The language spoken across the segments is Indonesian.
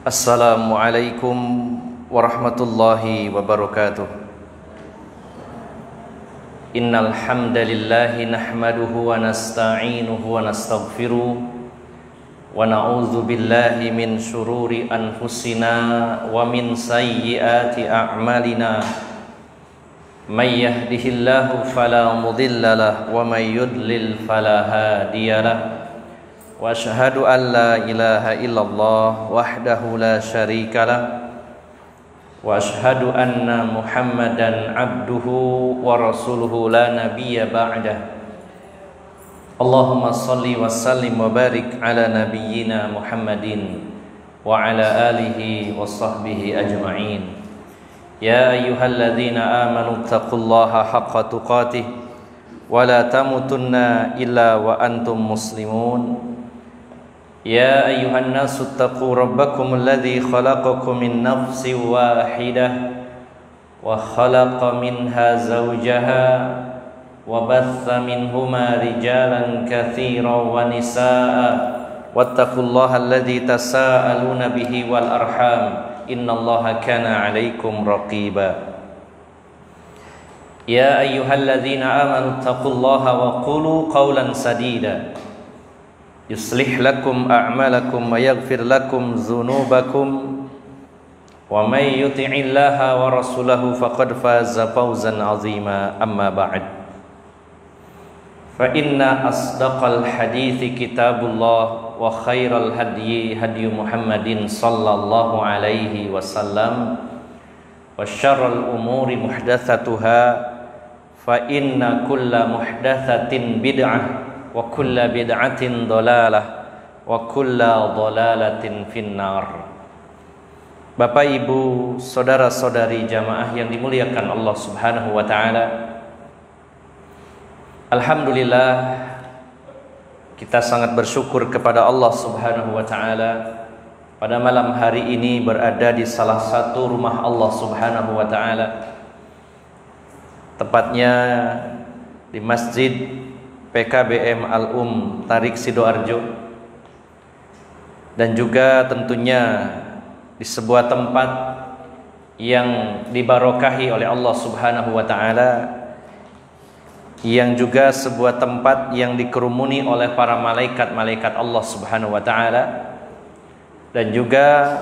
Assalamualaikum warahmatullahi wabarakatuh. Innal hamdalillahi nahmaduhu wa nasta'inuhu wa nastaghfiruh wa na'udzu billahi min syururi anfusina wa min sayyiati a'malina. May yahdihillahu fala mudilla lahu wa may yudlil fala hadiyalah. Wa asyhadu an la ilaha illallah wahdahu la syarika lah wa asyhadu anna Muhammadan abduhu wa rasuluhu la nabiyya ba'dah. Allahumma salli wa sallim wa barik ala nabiyyina Muhammadin wa ala alihi wa sahbihi ajma'in. Ya ayyuhalladzina amanu taqullaha haqqa tuqatih wa la tamutunna illa wa antum muslimun. Ya ayyuhan nasu taqu rabbakum alladhi khalaqakum min nafsin wahidah wa khalaqa minha zawjaha wa batha minhuma rijalan katsiran wa nisaa'a wattaqullaha alladhi tasaaluna bihi wal arham innallaha kana 'alaikum raqiba. Ya ayyuhalladzina amanu taqullaha wa qulu qawlan sadida yuslih lakum a'malakum wa yaghfir lakum dzunubakum wa may yuti'illaha wa rasulahu faqad faza fawzan 'azima. Amma ba'd. Fa inna asdaqal hadithi kitabullah wa khairal hadyi hadyu Muhammadin sallallahu alaihi wasallam wa syarrul umuri muhdatsatuha fa inna kulla muhdatsatin bid'ah wa kulla bid'atin dhalalah wa kulla dhalalatin finnar. Bapak, Ibu, saudara-saudari jamaah yang dimuliakan Allah Subhanahu wa taala, alhamdulillah kita sangat bersyukur kepada Allah Subhanahu wa taala pada malam hari ini berada di salah satu rumah Allah Subhanahu wa taala, tepatnya di Masjid PKBM Tarik Sidoarjo, dan juga tentunya di sebuah tempat yang dibarokahi oleh Allah Subhanahu wa taala, yang juga sebuah tempat yang dikerumuni oleh para malaikat-malaikat Allah Subhanahu wa taala, dan juga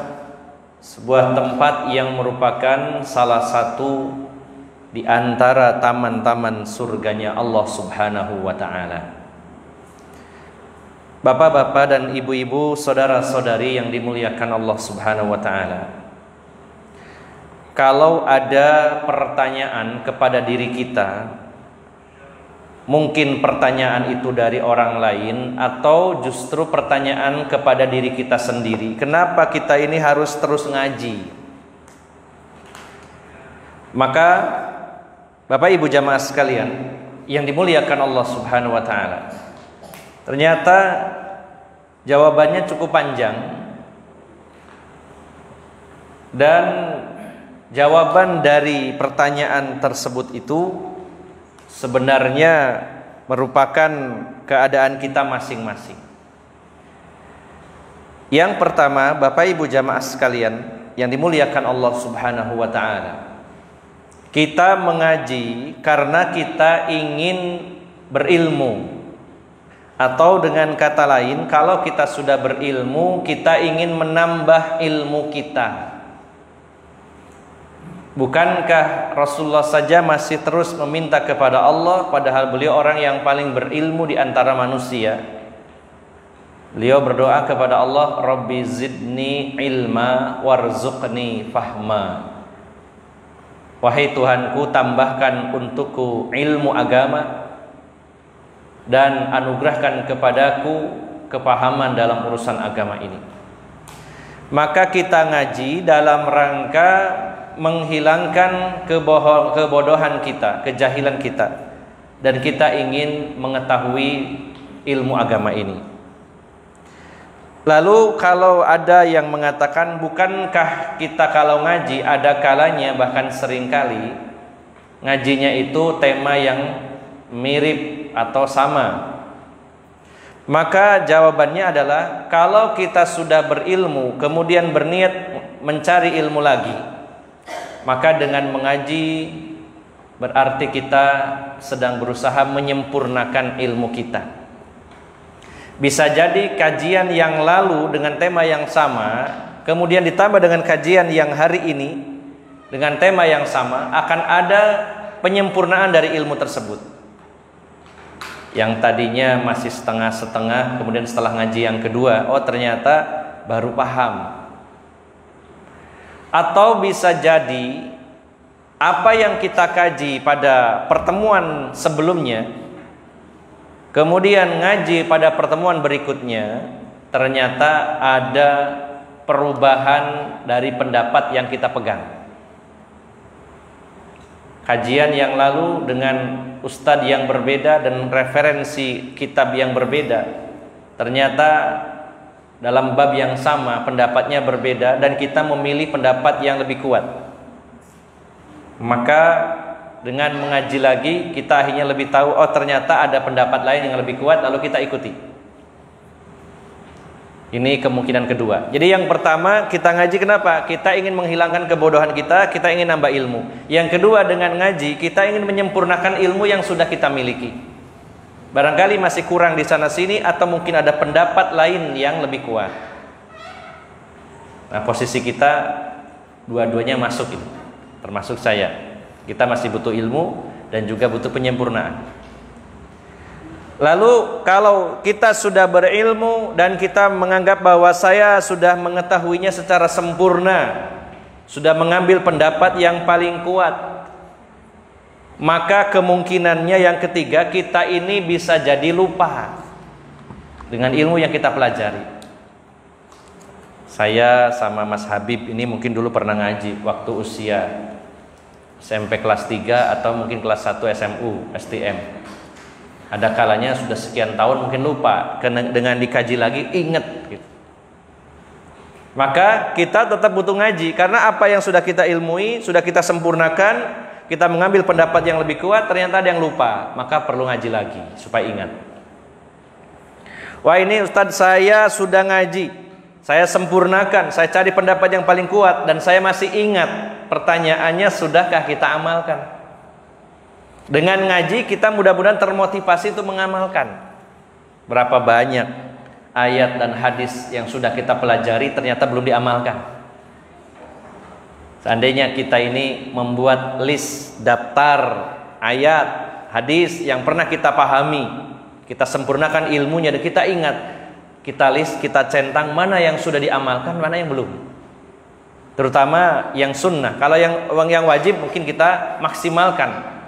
sebuah tempat yang merupakan salah satu di antara taman-taman surganya Allah Subhanahu wa taala. Bapak-bapak dan ibu-ibu, saudara-saudari yang dimuliakan Allah Subhanahu wa taala, kalau ada pertanyaan kepada diri kita, mungkin pertanyaan itu dari orang lain atau justru pertanyaan kepada diri kita sendiri, kenapa kita ini harus terus ngaji? Maka Bapak Ibu jamaah sekalian yang dimuliakan Allah Subhanahu wa taala, ternyata jawabannya cukup panjang, dan jawaban dari pertanyaan tersebut itu sebenarnya merupakan keadaan kita masing-masing. Yang pertama, Bapak Ibu jamaah sekalian yang dimuliakan Allah Subhanahu wa taala, kita mengaji karena kita ingin berilmu, atau dengan kata lain, kalau kita sudah berilmu, kita ingin menambah ilmu kita. Bukankah Rasulullah saja masih terus meminta kepada Allah, padahal beliau orang yang paling berilmu di antara manusia? Beliau berdoa kepada Allah, Rabbi zidni ilma warzuqni fahma. Wahai Tuhanku, tambahkan untukku ilmu agama dan anugerahkan kepadaku kepahaman dalam urusan agama ini. Maka kita ngaji dalam rangka menghilangkan kebodohan kita, kejahilan kita, dan kita ingin mengetahui ilmu agama ini. Lalu kalau ada yang mengatakan, bukankah kita kalau ngaji ada kalanya, bahkan seringkali ngajinya itu tema yang mirip atau sama? Maka jawabannya adalah, kalau kita sudah berilmu kemudian berniat mencari ilmu lagi, maka dengan mengaji berarti kita sedang berusaha menyempurnakan ilmu kita. Bisa jadi kajian yang lalu dengan tema yang sama, kemudian ditambah dengan kajian yang hari ini dengan tema yang sama, akan ada penyempurnaan dari ilmu tersebut. Yang tadinya masih setengah-setengah, kemudian setelah ngaji yang kedua, oh ternyata baru paham. Atau bisa jadi apa yang kita kaji pada pertemuan sebelumnya, kemudian ngaji pada pertemuan berikutnya, ternyata ada perubahan dari pendapat yang kita pegang. Kajian yang lalu dengan ustadz yang berbeda dan referensi kitab yang berbeda, ternyata dalam bab yang sama pendapatnya berbeda dan kita memilih pendapat yang lebih kuat. Maka dengan mengaji lagi kita akhirnya lebih tahu, oh ternyata ada pendapat lain yang lebih kuat, lalu kita ikuti. Ini kemungkinan kedua. Jadi yang pertama, kita ngaji kenapa? Kita ingin menghilangkan kebodohan kita ingin nambah ilmu. Yang kedua, dengan ngaji kita ingin menyempurnakan ilmu yang sudah kita miliki. Barangkali masih kurang di sana sini, atau mungkin ada pendapat lain yang lebih kuat. Nah, posisi kita dua-duanya masuk ini. Termasuk saya. Kita masih butuh ilmu dan juga butuh penyempurnaan. Lalu kalau kita sudah berilmu dan kita menganggap bahwa saya sudah mengetahuinya secara sempurna, sudah mengambil pendapat yang paling kuat, maka kemungkinannya yang ketiga, kita ini bisa jadi lupa dengan ilmu yang kita pelajari. Saya sama Mas Habib ini mungkin dulu pernah ngaji waktu usia SMP kelas 3 atau mungkin kelas 1 SMU, STM. Ada kalanya sudah sekian tahun mungkin lupa, dengan dikaji lagi ingat gitu. Maka kita tetap butuh ngaji, karena apa yang sudah kita ilmui, sudah kita sempurnakan, kita mengambil pendapat yang lebih kuat, ternyata ada yang lupa, maka perlu ngaji lagi supaya ingat. Wah, ini Ustadz saya sudah ngaji, saya sempurnakan, saya cari pendapat yang paling kuat dan saya masih ingat. Pertanyaannya, sudahkah kita amalkan? Dengan ngaji kita mudah-mudahan termotivasi untuk mengamalkan. Berapa banyak ayat dan hadis yang sudah kita pelajari ternyata belum diamalkan. Seandainya kita ini membuat list daftar ayat, hadis yang pernah kita pahami, kita sempurnakan ilmunya dan kita ingat, kita list, kita centang mana yang sudah diamalkan, mana yang belum. Terutama yang sunnah. Kalau yang wajib mungkin kita maksimalkan.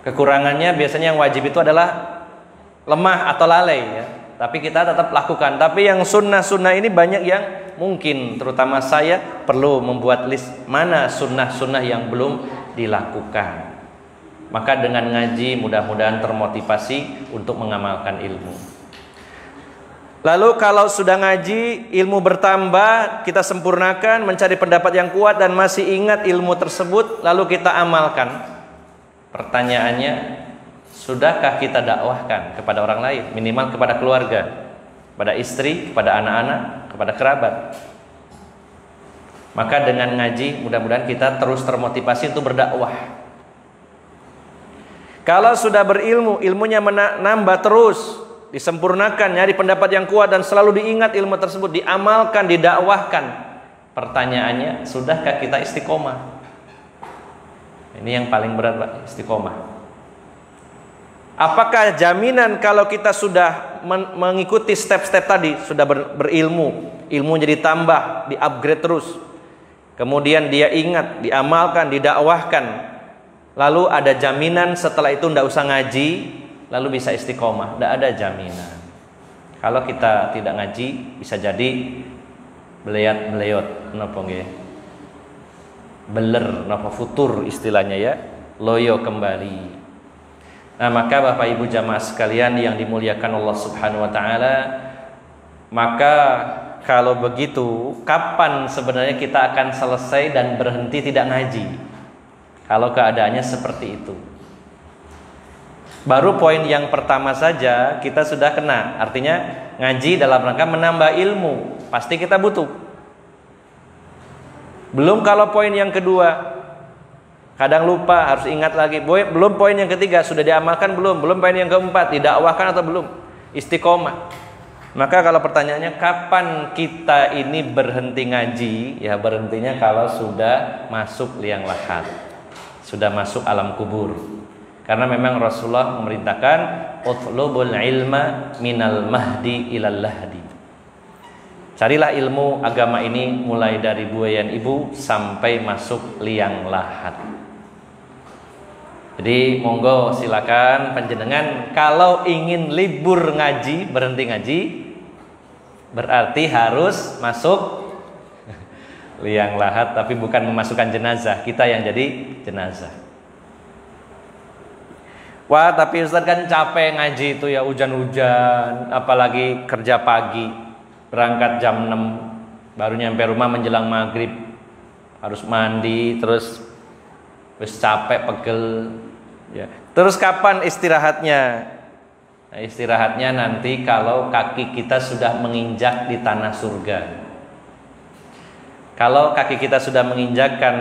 Kekurangannya biasanya yang wajib itu adalah lemah atau lalai ya. Tapi kita tetap lakukan. Tapi yang sunnah-sunnah ini banyak yang mungkin, terutama saya, perlu membuat list mana sunnah-sunnah yang belum dilakukan. Maka dengan ngaji mudah-mudahan termotivasi untuk mengamalkan ilmu. Lalu kalau sudah ngaji, ilmu bertambah, kita sempurnakan, mencari pendapat yang kuat dan masih ingat ilmu tersebut, lalu kita amalkan. Pertanyaannya, sudahkah kita dakwahkan kepada orang lain, minimal kepada keluarga, kepada istri, kepada anak-anak, kepada kerabat? Maka dengan ngaji mudah-mudahan kita terus termotivasi untuk berdakwah. Kalau sudah berilmu, ilmunya menambah terus, disempurnakan, nyari pendapat yang kuat dan selalu diingat ilmu tersebut, diamalkan, didakwahkan. Pertanyaannya, sudahkah kita istiqomah? Ini yang paling berat, Pak, istiqomah. Apakah jaminan kalau kita sudah mengikuti step-step tadi, sudah berilmu, ilmu jadi tambah, di-upgrade terus, kemudian dia ingat, diamalkan, didakwahkan, lalu ada jaminan setelah itu tidak usah ngaji, lalu bisa istiqomah? Tidak ada jaminan. Kalau kita tidak ngaji, bisa jadi beleyot, napa nggih? Beler, napa futur istilahnya ya, loyo kembali. Nah, maka Bapak Ibu jamaah sekalian yang dimuliakan Allah Subhanahu wa taala, maka kalau begitu kapan sebenarnya kita akan selesai dan berhenti tidak ngaji? Kalau keadaannya seperti itu. Baru poin yang pertama saja kita sudah kena. Artinya ngaji dalam rangka menambah ilmu, pasti kita butuh. Belum kalau poin yang kedua, kadang lupa, harus ingat lagi. Belum poin yang ketiga, sudah diamalkan belum? Belum poin yang keempat, didakwahkan atau belum? Istiqomah. Maka kalau pertanyaannya kapan kita ini berhenti ngaji? Ya berhentinya kalau sudah masuk liang lahat, sudah masuk alam kubur. Karena memang Rasulullah memerintahkan utlubul ilma minal mahdi ilal lahdi. Carilah ilmu agama ini mulai dari buayan ibu sampai masuk liang lahat. Jadi monggo silakan panjenengan kalau ingin libur ngaji, berhenti ngaji, berarti harus masuk liang lahat, tapi bukan memasukkan jenazah, kita yang jadi jenazah. Wah, tapi Ustaz kan capek ngaji itu ya, hujan-hujan, apalagi kerja pagi, berangkat jam 6, baru nyampe rumah menjelang maghrib, harus mandi, terus capek, pegel. Ya. Terus kapan istirahatnya? Nah, istirahatnya nanti kalau kaki kita sudah menginjak di tanah surga. Kalau kaki kita sudah menginjakkan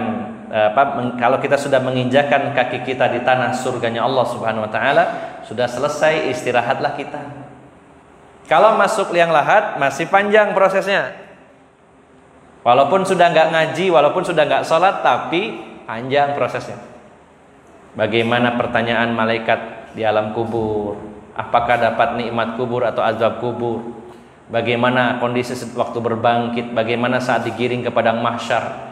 kalau kita sudah menginjakkan kaki kita di tanah surganya Allah Subhanahu wa taala, sudah selesai, istirahatlah kita. Kalau masuk liang lahat masih panjang prosesnya. Walaupun sudah nggak ngaji, walaupun sudah nggak sholat, tapi panjang prosesnya. Bagaimana pertanyaan malaikat di alam kubur? Apakah dapat nikmat kubur atau azab kubur? Bagaimana kondisi waktu berbangkit? Bagaimana saat digiring ke padang mahsyar?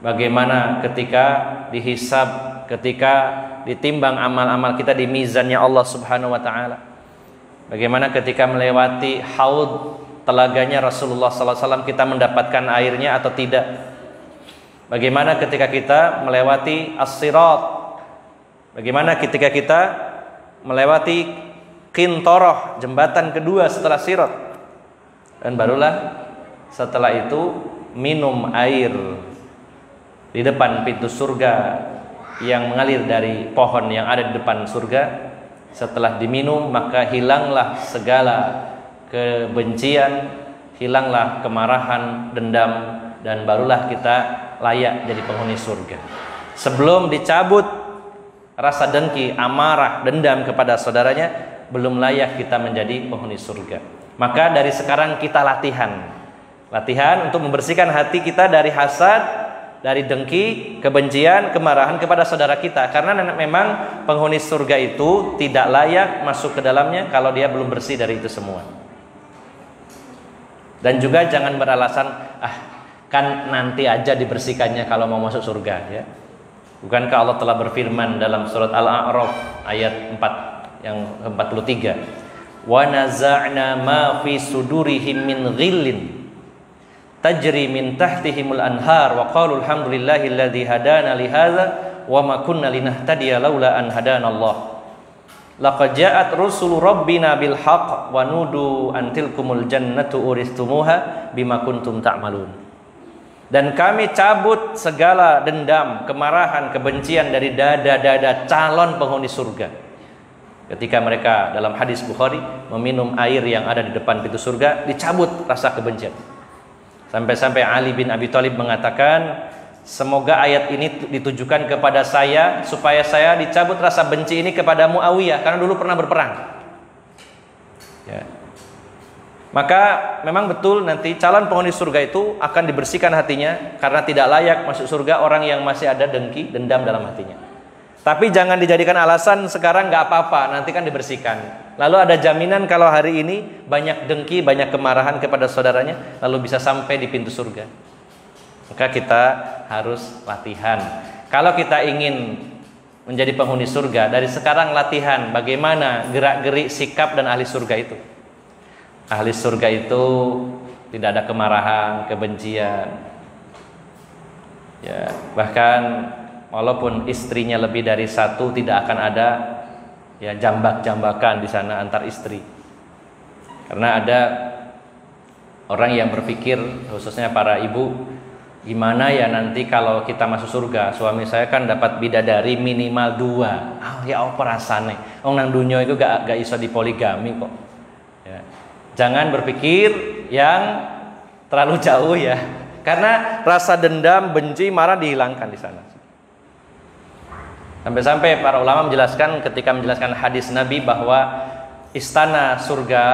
Bagaimana ketika dihisab, ketika ditimbang amal-amal kita di mizannya Allah Subhanahu wa taala? Bagaimana ketika melewati haud telaganya Rasulullah SAW, kita mendapatkan airnya atau tidak? Bagaimana ketika kita melewati as-sirat? Bagaimana ketika kita melewati qintoroh, jembatan kedua setelah sirat? Dan barulah setelah itu minum air di depan pintu surga yang mengalir dari pohon yang ada di depan surga. Setelah diminum maka hilanglah segala kebencian, hilanglah kemarahan, dendam, dan barulah kita layak jadi penghuni surga. Sebelum dicabut rasa dengki, amarah, dendam kepada saudaranya, belum layak kita menjadi penghuni surga. Maka dari sekarang kita latihan untuk membersihkan hati kita dari hasad, dari dengki, kebencian, kemarahan kepada saudara kita. Karena memang penghuni surga itu tidak layak masuk ke dalamnya kalau dia belum bersih dari itu semua. Dan juga jangan beralasan, kan nanti aja dibersihkannya kalau mau masuk surga, ya. Bukankah Allah telah berfirman dalam surat Al-A'raf ayat 4 yang 43, wa naza'na ma fi sudurihim min ghillin tajri min tahtihimul anhar wa qalu alhamdulillahilladzi hadana li hadza wa ma kunna linahtadiya laula an hadanallah laqad ja'at rusulu rabbina bil haqq wa nudu an tilkumul jannatu uristumuha bima kuntum ta'malun. Dan kami cabut segala dendam, kemarahan, kebencian dari dada-dada calon penghuni surga. Ketika mereka dalam hadis Bukhari meminum air yang ada di depan pintu surga, dicabut rasa kebencian. Sampai-sampai Ali bin Abi Thalib mengatakan, semoga ayat ini ditujukan kepada saya supaya saya dicabut rasa benci ini kepada Muawiyah karena dulu pernah berperang. Ya. Maka memang betul nanti calon penghuni surga itu akan dibersihkan hatinya, karena tidak layak masuk surga orang yang masih ada dengki, dendam dalam hatinya. Tapi jangan dijadikan alasan sekarang nggak apa-apa, nanti kan dibersihkan. Lalu ada jaminan kalau hari ini banyak dengki, banyak kemarahan kepada saudaranya, lalu bisa sampai di pintu surga. Maka kita harus latihan. Kalau kita ingin menjadi penghuni surga, dari sekarang latihan bagaimana gerak-gerik sikap dan ahli surga itu. Ahli surga itu tidak ada kemarahan, kebencian. Ya, bahkan walaupun istrinya lebih dari satu, tidak akan ada ya jambak-jambakan di sana antar istri. Karena ada orang yang berpikir, khususnya para ibu, Gimana ya nanti kalau kita masuk surga, suami saya kan dapat bidadari minimal 2. Ya apa rasane? Wong nang dunya itu gak iso dipoligami kok. Ya. Jangan berpikir yang terlalu jauh ya. Karena rasa dendam, benci, marah dihilangkan di sana. Sampai-sampai para ulama menjelaskan ketika menjelaskan hadis Nabi bahwa istana surga,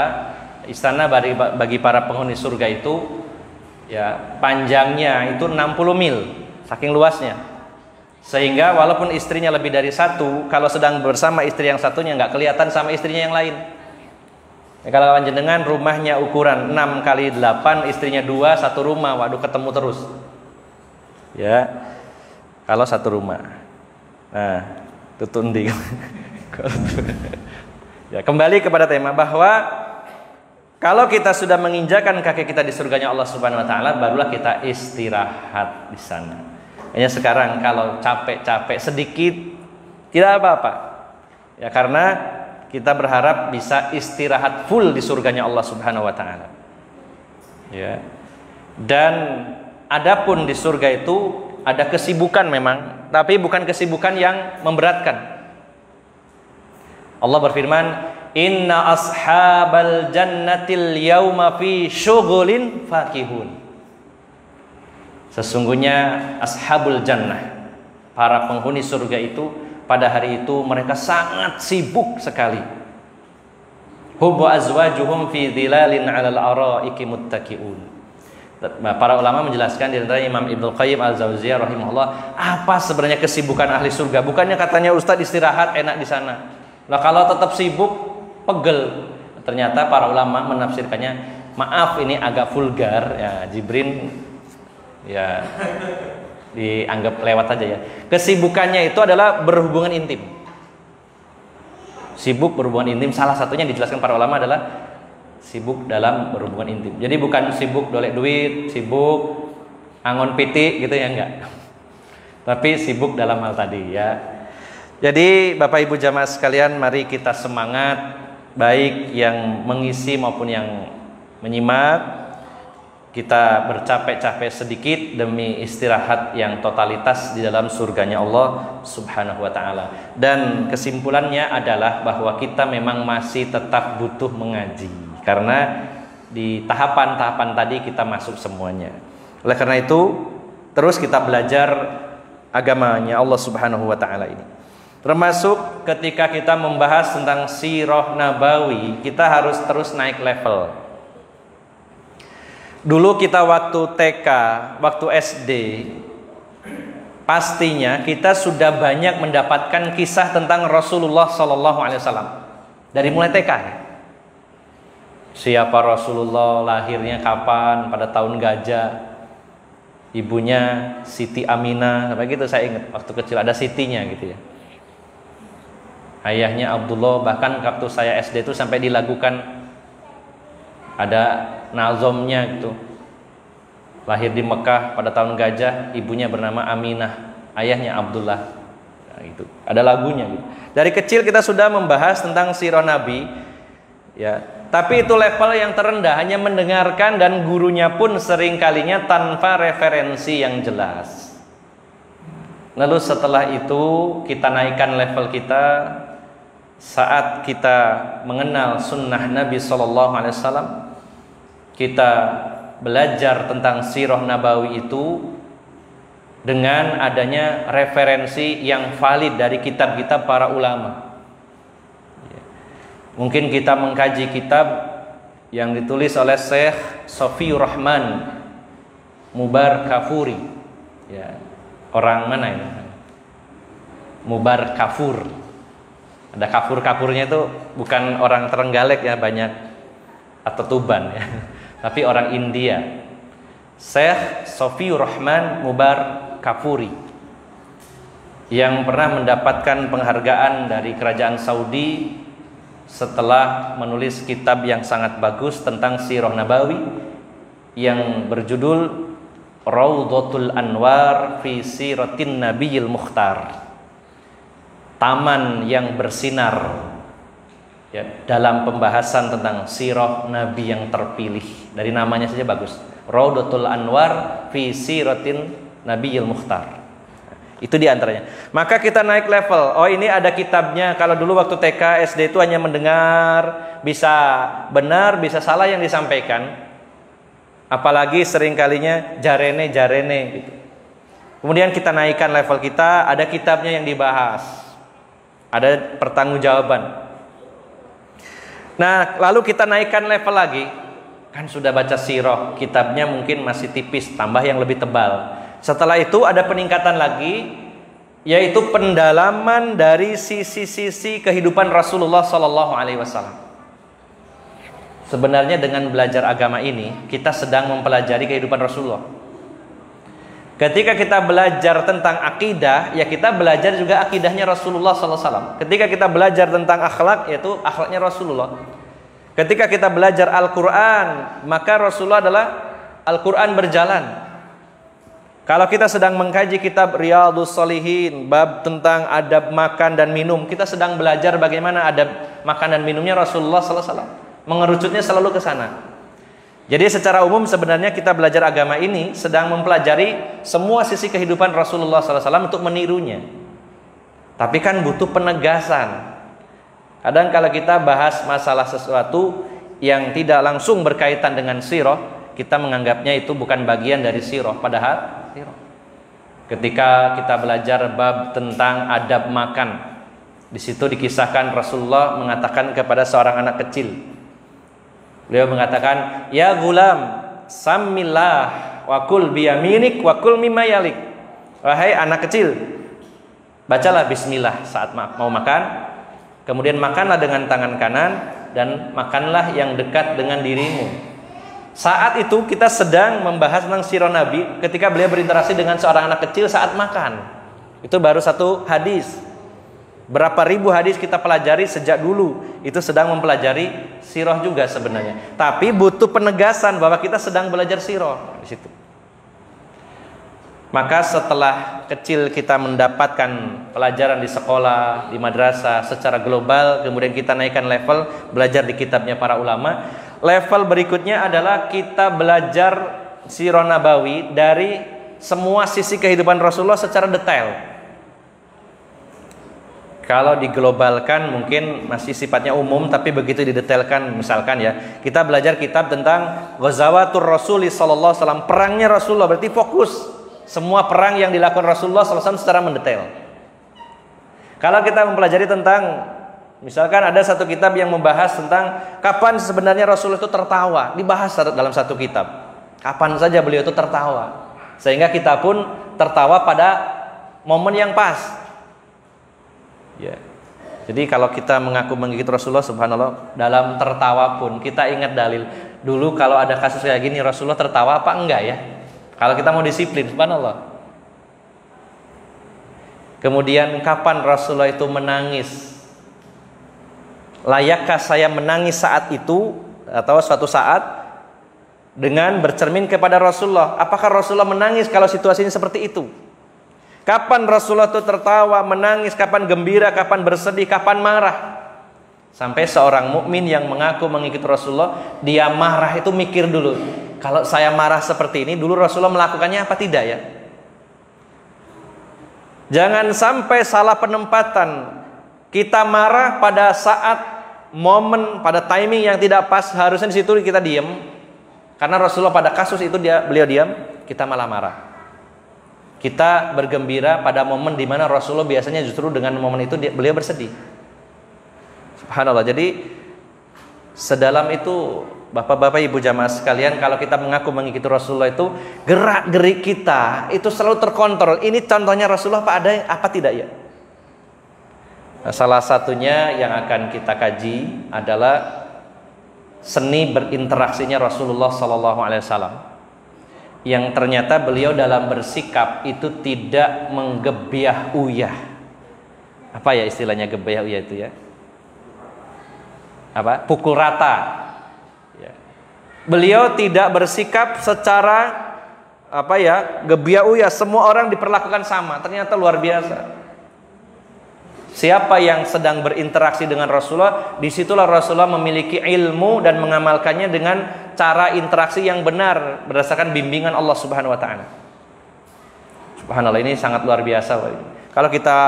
istana bagi para penghuni surga itu ya panjangnya itu 60 mil, saking luasnya. Sehingga walaupun istrinya lebih dari satu, kalau sedang bersama istri yang satunya nggak kelihatan sama istrinya yang lain. Ya, kalau panjenengan rumahnya ukuran 6 kali 8, istrinya 2, satu rumah, waduh ketemu terus. Ya, kalau satu rumah. Nah, tutundi. Ya, kembali kepada tema bahwa kalau kita sudah menginjakan kaki kita di surganya Allah Subhanahu wa taala, barulah kita istirahat di sana. Hanya sekarang kalau capek-capek sedikit tidak apa-apa. Ya, karena kita berharap bisa istirahat full di surganya Allah Subhanahu wa taala. Ya. Dan adapun di surga itu ada kesibukan memang, tapi bukan kesibukan yang memberatkan. Allah berfirman, "Inna ashabal jannatil yauma fi syughulin fakihun." Sesungguhnya ashabul jannah, para penghuni surga itu pada hari itu mereka sangat sibuk sekali. Hum wa azwajuhum fi dhilalin 'alal araiki muttaqiun. Para ulama menjelaskan di antara Imam Ibnu Qayyim Al-Jauziyah rahimahullah, apa sebenarnya kesibukan ahli surga? Bukannya katanya Ustadz istirahat enak di sana. Lah kalau tetap sibuk pegel. Ternyata para ulama menafsirkannya, maaf ini agak vulgar ya, Jibrin ya dianggap lewat aja ya. Kesibukannya itu adalah berhubungan intim. Sibuk berhubungan intim, salah satunya dijelaskan para ulama adalah sibuk dalam berhubungan intim. Jadi bukan sibuk dolek duit, sibuk angon pitik gitu ya, enggak. Tapi sibuk dalam hal tadi ya. Jadi Bapak Ibu jamaah sekalian, mari kita semangat, baik yang mengisi maupun yang menyimak. Kita bercapek-capek sedikit demi istirahat yang totalitas di dalam surganya Allah Subhanahu wa taala. Dan kesimpulannya adalah bahwa kita memang masih tetap butuh mengaji, karena di tahapan-tahapan tadi kita masuk semuanya. Oleh karena itu, terus kita belajar agamanya Allah Subhanahu wa taala ini. Termasuk ketika kita membahas tentang sirah nabawi, kita harus terus naik level. Dulu kita waktu TK, waktu SD, pastinya kita sudah banyak mendapatkan kisah tentang Rasulullah SAW dari mulai TK. Siapa Rasulullah, lahirnya kapan, pada tahun gajah, ibunya Siti Aminah, sampai gitu saya ingat waktu kecil ada Sitinya gitu ya. Ayahnya Abdullah, bahkan waktu saya SD itu sampai dilakukan ada nazomnya gitu. Lahir di Mekah pada tahun gajah, ibunya bernama Aminah, ayahnya Abdullah. Nah, itu ada lagunya gitu. Dari kecil kita sudah membahas tentang sirah Nabi ya. Tapi itu level yang terendah, hanya mendengarkan, dan gurunya pun sering kalinya tanpa referensi yang jelas. Lalu setelah itu kita naikkan level kita saat kita mengenal sunnah Nabi SAW. Kita belajar tentang sirah nabawi itu dengan adanya referensi yang valid dari kitab-kitab para ulama. Mungkin kita mengkaji kitab yang ditulis oleh Syekh Sofiur Rahman Mubar Kafuri ya. Orang mana ini? Mubar Kafur. Ada kafur-kafurnya itu bukan orang Terenggalek ya, banyak atau Tuban ya, tapi orang India. Syekh Sofiur Rahman Mubar Kafuri yang pernah mendapatkan penghargaan dari kerajaan Saudi setelah menulis kitab yang sangat bagus tentang sirah nabawi yang berjudul Raudhatul Anwar fi Siratin Nabiyil Mukhtar. Taman yang bersinar ya, dalam pembahasan tentang sirah Nabi yang terpilih. Dari namanya saja bagus. Raudatul Anwar fi Siratin Nabiyil Mukhtar. Itu diantaranya. Maka kita naik level. Oh, ini ada kitabnya. Kalau dulu waktu TK, SD itu hanya mendengar, bisa benar, bisa salah yang disampaikan. Apalagi seringkalinya jarene gitu. Kemudian kita naikkan level kita, ada kitabnya yang dibahas. Ada pertanggungjawaban. Nah, lalu kita naikkan level lagi. Kan sudah baca sirah, kitabnya mungkin masih tipis, tambah yang lebih tebal. Setelah itu ada peningkatan lagi, yaitu pendalaman dari sisi-sisi kehidupan Rasulullah SAW. Sebenarnya dengan belajar agama ini, kita sedang mempelajari kehidupan Rasulullah. Ketika kita belajar tentang akidah, ya kita belajar juga akidahnya Rasulullah SAW. Ketika kita belajar tentang akhlak, yaitu akhlaknya Rasulullah. Ketika kita belajar Al-Quran, maka Rasulullah adalah Al-Quran berjalan. Kalau kita sedang mengkaji kitab Riyadhus Shalihin, bab tentang adab makan dan minum, kita sedang belajar bagaimana adab makan dan minumnya Rasulullah SAW. Mengerucutnya selalu ke sana. Jadi secara umum sebenarnya kita belajar agama ini sedang mempelajari semua sisi kehidupan Rasulullah SAW untuk menirunya. Tapi kan butuh penegasan. Kadang kalau kita bahas masalah sesuatu yang tidak langsung berkaitan dengan sirah, kita menganggapnya itu bukan bagian dari sirah, padahal sirah. Ketika kita belajar bab tentang adab makan, di situ dikisahkan Rasulullah mengatakan kepada seorang anak kecil. Beliau mengatakan, "Ya gulam, samillah wa kul biyaminik wa kul mimma yalik." Wahai anak kecil, bacalah bismillah saat mau makan. Kemudian makanlah dengan tangan kanan dan makanlah yang dekat dengan dirimu. Saat itu kita sedang membahas tentang sirah Nabi ketika beliau berinteraksi dengan seorang anak kecil saat makan. Itu baru satu hadis. Berapa ribu hadis kita pelajari sejak dulu. Itu sedang mempelajari sirah juga sebenarnya. Tapi butuh penegasan bahwa kita sedang belajar sirah di situ. Maka setelah kecil kita mendapatkan pelajaran di sekolah, di madrasah secara global, kemudian kita naikkan level belajar di kitabnya para ulama. Level berikutnya adalah kita belajar sirah Nabawi dari semua sisi kehidupan Rasulullah secara detail. Kalau diglobalkan mungkin masih sifatnya umum, tapi begitu didetailkan, misalkan ya, kita belajar kitab tentang Ghazawatur Rasuli sallallahu alaihi wasallam, perangnya Rasulullah, berarti fokus semua perang yang dilakukan Rasulullah sallallahu alaihi wasallam secara mendetail. Kalau kita mempelajari tentang, misalkan ada satu kitab yang membahas tentang kapan sebenarnya Rasulullah itu tertawa, dibahas dalam satu kitab. Kapan saja beliau itu tertawa, sehingga kita pun tertawa pada momen yang pas. Ya. Jadi kalau kita mengaku mengikut Rasulullah, subhanallah, dalam tertawa pun kita ingat dalil. Dulu kalau ada kasus kayak gini, Rasulullah tertawa apa enggak ya? Kalau kita mau disiplin, subhanallah. Kemudian kapan Rasulullah itu menangis? Layakkah saya menangis saat itu atau suatu saat dengan bercermin kepada Rasulullah? Apakah Rasulullah menangis kalau situasinya seperti itu? Kapan Rasulullah itu tertawa, menangis, kapan gembira, kapan bersedih, kapan marah? Sampai seorang mukmin yang mengaku mengikuti Rasulullah, dia marah itu mikir dulu. Kalau saya marah seperti ini, dulu Rasulullah melakukannya apa tidak ya? Jangan sampai salah penempatan. Kita marah pada saat momen, pada timing yang tidak pas, harusnya di situ kita diam. Karena Rasulullah pada kasus itu beliau diam, kita malah marah. Kita bergembira pada momen di mana Rasulullah biasanya justru dengan momen itu beliau bersedih. Subhanallah. Jadi sedalam itu Bapak-bapak, Ibu jamaah sekalian, kalau kita mengaku mengikuti Rasulullah itu gerak-gerik kita itu selalu terkontrol. Ini contohnya Rasulullah apa ada apa tidak ya? Nah, salah satunya yang akan kita kaji adalah seni berinteraksinya Rasulullah SAW. Yang ternyata beliau dalam bersikap itu tidak menggebyah uyah. Apa ya istilahnya gebyah uyah itu ya? Apa? Pukul rata. Ya. Beliau tidak bersikap secara apa ya? Gebyah uyah. Semua orang diperlakukan sama. Ternyata luar biasa. Siapa yang sedang berinteraksi dengan Rasulullah, disitulah Rasulullah memiliki ilmu dan mengamalkannya dengan cara interaksi yang benar berdasarkan bimbingan Allah Subhanahu wa taala. Subhanallah, ini sangat luar biasa. Kalau kita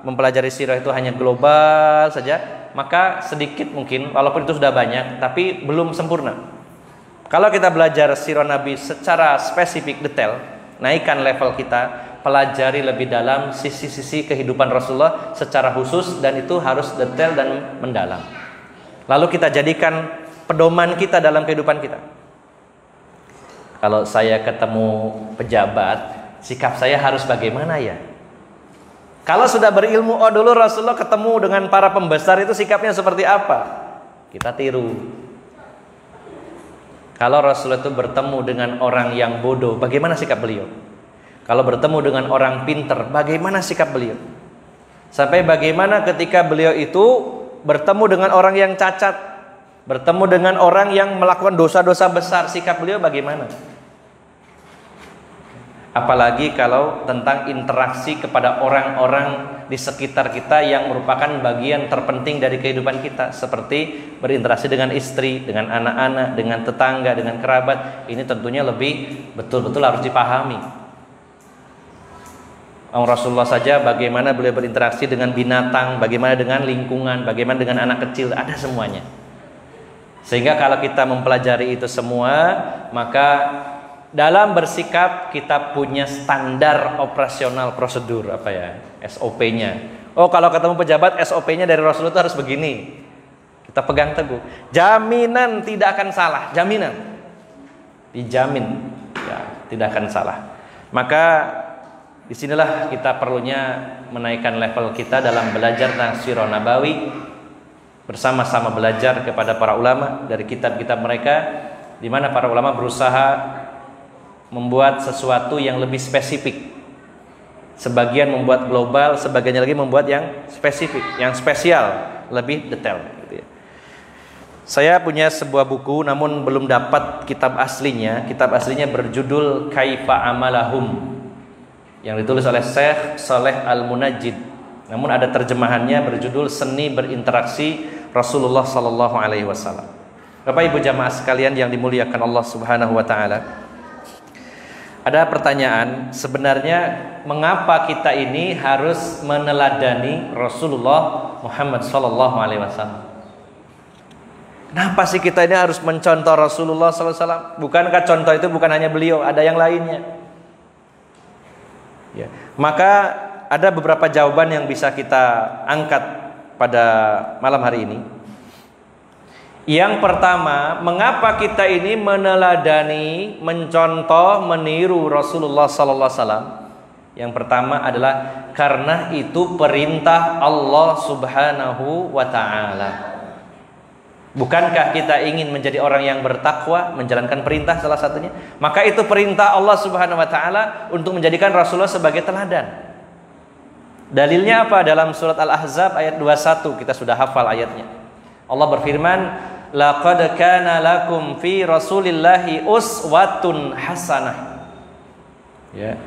mempelajari sirah itu hanya global saja, maka sedikit mungkin, walaupun itu sudah banyak, tapi belum sempurna. Kalau kita belajar sirah Nabi secara spesifik detail, naikkan level kita, pelajari lebih dalam sisi-sisi kehidupan Rasulullah secara khusus, dan itu harus detail dan mendalam. Lalu kita jadikan pedoman kita dalam kehidupan kita. Kalau saya ketemu pejabat, sikap saya harus bagaimana ya? Kalau sudah berilmu, oh dulu Rasulullah ketemu dengan para pembesar itu sikapnya seperti apa? Kita tiru. Kalau Rasulullah itu bertemu dengan orang yang bodoh, bagaimana sikap beliau? Kalau bertemu dengan orang pinter, bagaimana sikap beliau? Sampai bagaimana ketika beliau itu bertemu dengan orang yang cacat, bertemu dengan orang yang melakukan dosa-dosa besar, sikap beliau bagaimana? Apalagi kalau tentang interaksi kepada orang-orang di sekitar kita yang merupakan bagian terpenting dari kehidupan kita, seperti berinteraksi dengan istri, dengan anak-anak, dengan tetangga, dengan kerabat. Ini tentunya lebih betul-betul harus dipahami. Rasulullah saja bagaimana beliau berinteraksi dengan binatang, bagaimana dengan lingkungan, bagaimana dengan anak kecil, ada semuanya. Sehingga kalau kita mempelajari itu semua, maka dalam bersikap kita punya standar operasional prosedur, apa ya, SOP-nya. Oh, kalau ketemu pejabat, SOP-nya dari Rasulullah itu harus begini. Kita pegang teguh. Jaminan tidak akan salah, jaminan. Dijamin ya, tidak akan salah. Maka disinilah kita perlunya menaikkan level kita dalam belajar tentang sirah Nabawi, bersama-sama belajar kepada para ulama dari kitab-kitab mereka, di mana para ulama berusaha membuat sesuatu yang lebih spesifik. Sebagian membuat global, sebagiannya lagi membuat yang spesifik, yang spesial, lebih detail gitu ya. Saya punya sebuah buku, namun belum dapat kitab aslinya. Kitab aslinya berjudul Kaifa Amalahum, yang ditulis oleh Syekh Saleh Al-Munajjid. Namun ada terjemahannya berjudul Seni Berinteraksi Rasulullah sallallahu alaihi wasallam. Bapak Ibu jamaah sekalian yang dimuliakan Allah Subhanahu wa taala. Ada pertanyaan, sebenarnya mengapa kita ini harus meneladani Rasulullah Muhammad sallallahu alaihi wasallam? Kenapa sih kita ini harus mencontoh Rasulullah sallallahu alaihi wasallam? Bukankah contoh itu bukan hanya beliau, ada yang lainnya? Ya. Maka ada beberapa jawaban yang bisa kita angkat pada malam hari ini. Yang pertama, mengapa kita ini meneladani, mencontoh, meniru Rasulullah sallallahu alaihi wasallam? Yang pertama adalah karena itu perintah Allah Subhanahu wa taala. Bukankah kita ingin menjadi orang yang bertakwa, menjalankan perintah salah satunya? Maka itu perintah Allah Subhanahu wa taala untuk menjadikan Rasulullah sebagai teladan. Dalilnya apa? Dalam surat Al-Ahzab ayat 21, kita sudah hafal ayatnya. Allah berfirman, "Laqad kana lakum fi Rasulillahi uswatun hasanah." Ya.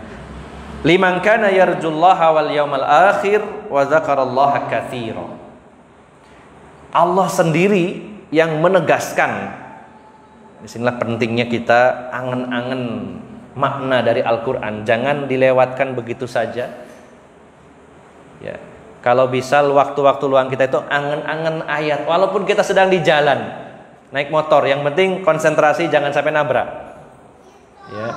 Liman kana yarjullaha wal yawmal akhir wa dzakarallaha katsira. Allah sendiri yang menegaskan. Disinilah pentingnya kita angen-angen makna dari Al-Quran. Jangan dilewatkan begitu saja ya. Kalau bisa waktu-waktu luang kita itu angen-angen ayat, walaupun kita sedang di jalan naik motor, yang penting konsentrasi, jangan sampai nabrak ya.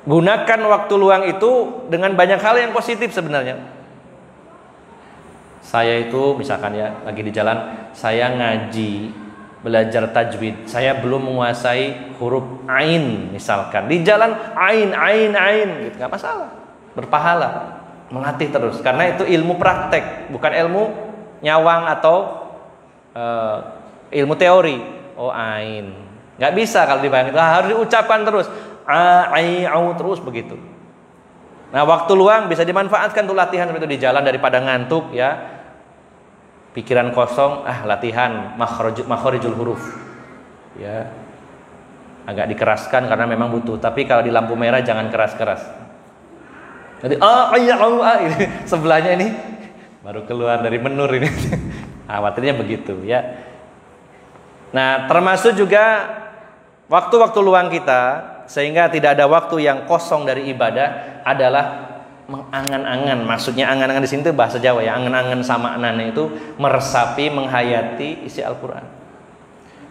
Gunakan waktu luang itu dengan banyak hal yang positif sebenarnya. Saya itu misalkan ya lagi di jalan, saya ngaji, belajar tajwid, saya belum menguasai huruf ain misalkan, di jalan ain gitu, nggak masalah, berpahala, melatih terus, karena itu ilmu praktek, bukan ilmu nyawang atau ilmu teori. Oh ain, nggak bisa kalau dibayangin, harus diucapkan terus, terus begitu. Nah waktu luang bisa dimanfaatkan untuk latihan seperti itu di jalan, daripada ngantuk ya. Pikiran kosong, latihan makharijul huruf ya, agak dikeraskan karena memang butuh. Tapi kalau di lampu merah jangan keras-keras. Jadi sebelahnya ini baru keluar dari menur ini. Khawatirnya begitu ya. Nah, termasuk juga waktu-waktu luang kita, sehingga tidak ada waktu yang kosong dari ibadah, adalah mengangan-angan. Maksudnya angan-angan di sini itu bahasa Jawa ya, angan-angan sama anane itu meresapi, menghayati isi Al-Qur'an.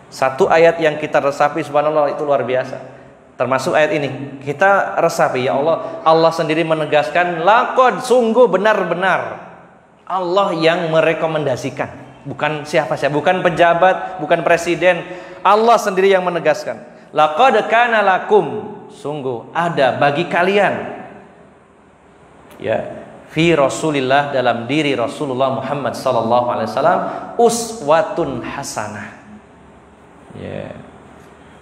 Satu ayat yang kita resapi, subhanallah, itu luar biasa. Termasuk ayat ini, kita resapi, ya Allah, Allah sendiri menegaskan, laqad, sungguh benar-benar Allah yang merekomendasikan, bukan siapa-siapa, bukan pejabat, bukan presiden. Allah sendiri yang menegaskan. Laqad kana lakum, sungguh ada bagi kalian, ya, fi Rasulillah, dalam diri Rasulullah Muhammad sallallahu alaihi wasallam, uswatun hasanah. Ya.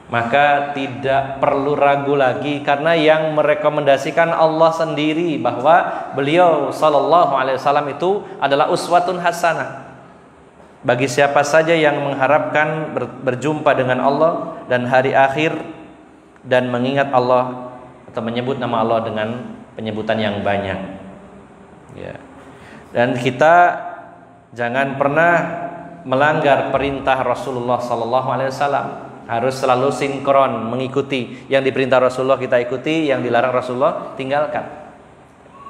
Maka tidak perlu ragu lagi, karena yang merekomendasikan Allah sendiri, bahwa beliau sallallahu alaihi wasallam itu adalah uswatun hasanah bagi siapa saja yang mengharapkan berjumpa dengan Allah dan hari akhir, dan mengingat Allah atau menyebut nama Allah dengan penyebutan yang banyak. Ya. Dan kita jangan pernah melanggar perintah Rasulullah sallallahu alaihi wasallam. Harus selalu sinkron, mengikuti yang diperintah Rasulullah kita ikuti, yang dilarang Rasulullah tinggalkan.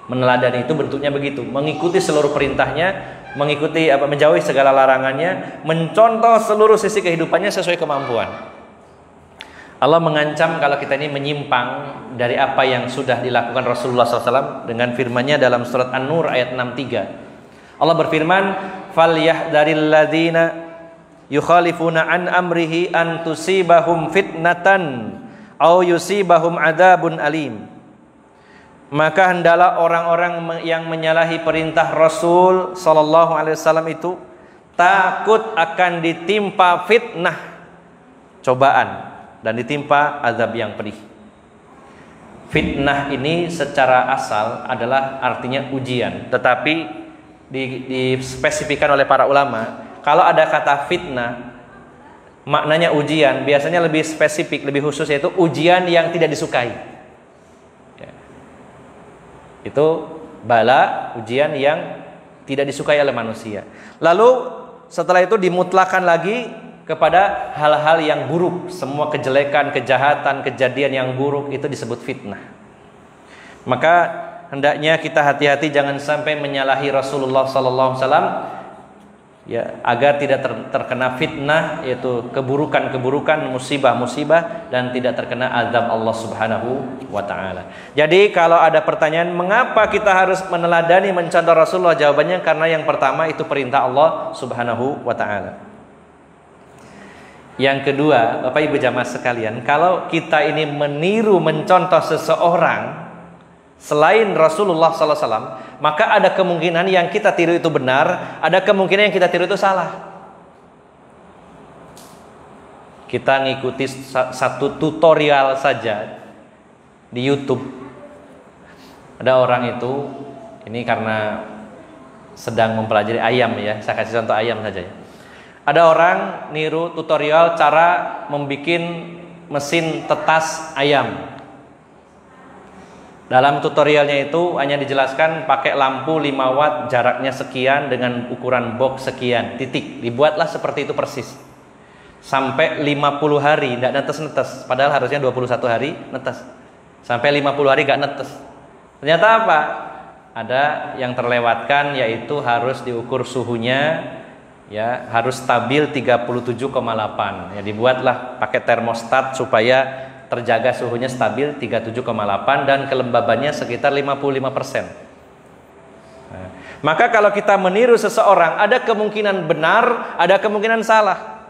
Meneladani itu bentuknya begitu, mengikuti seluruh perintahnya, mengikuti menjauhi segala larangannya, mencontoh seluruh sisi kehidupannya sesuai kemampuan. Allah mengancam kalau kita ini menyimpang dari apa yang sudah dilakukan Rasulullah SAW dengan firman-Nya dalam surat An-Nur ayat 63. Allah berfirman, "Falyahdharil ladzina yukhalifuna an amrihi an tusibahum fitnatan au yusibahum adzabun alim." Maka hendaklah orang-orang yang menyalahi perintah Rasul sallallahu alaihi wasallam itu takut akan ditimpa fitnah, cobaan, dan ditimpa azab yang pedih. Fitnah ini secara asal adalah artinya ujian, tetapi dispesifikkan oleh para ulama, kalau ada kata fitnah maknanya ujian, biasanya lebih spesifik, lebih khusus, yaitu ujian yang tidak disukai. Ya. Itu bala, ujian yang tidak disukai oleh manusia. Lalu setelah itu dimutlakan lagi kepada hal-hal yang buruk, semua kejelekan, kejahatan, kejadian yang buruk itu disebut fitnah. Maka hendaknya kita hati-hati jangan sampai menyalahi Rasulullah sallallahu alaihi wasallam, ya, agar tidak terkena fitnah, yaitu keburukan-keburukan, musibah-musibah, dan tidak terkena azab Allah Subhanahu wa taala. Jadi kalau ada pertanyaan mengapa kita harus meneladani, mencontoh Rasulullah, jawabannya karena yang pertama itu perintah Allah Subhanahu wa taala. Yang kedua, Bapak Ibu jamaah sekalian, kalau kita ini meniru, mencontoh seseorang selain Rasulullah SAW, maka ada kemungkinan yang kita tiru itu benar, ada kemungkinan yang kita tiru itu salah. Kita ngikuti satu tutorial saja di YouTube. Ada orang itu, ini karena sedang mempelajari ayam ya, saya kasih contoh ayam saja ya. Ada orang niru tutorial cara membuat mesin tetas ayam. Dalam tutorialnya itu hanya dijelaskan pakai lampu 5 watt, jaraknya sekian, dengan ukuran box sekian, titik. Dibuatlah seperti itu persis. Sampai 50 hari tidak netes-netes, padahal harusnya 21 hari netes. Sampai 50 hari gak netes. Ternyata apa? Ada yang terlewatkan, yaitu harus diukur suhunya, ya, harus stabil 37,8. Ya, dibuatlah pakai termostat supaya terjaga suhunya stabil 37,8 dan kelembabannya sekitar 55%. Nah, maka kalau kita meniru seseorang, ada kemungkinan benar, ada kemungkinan salah.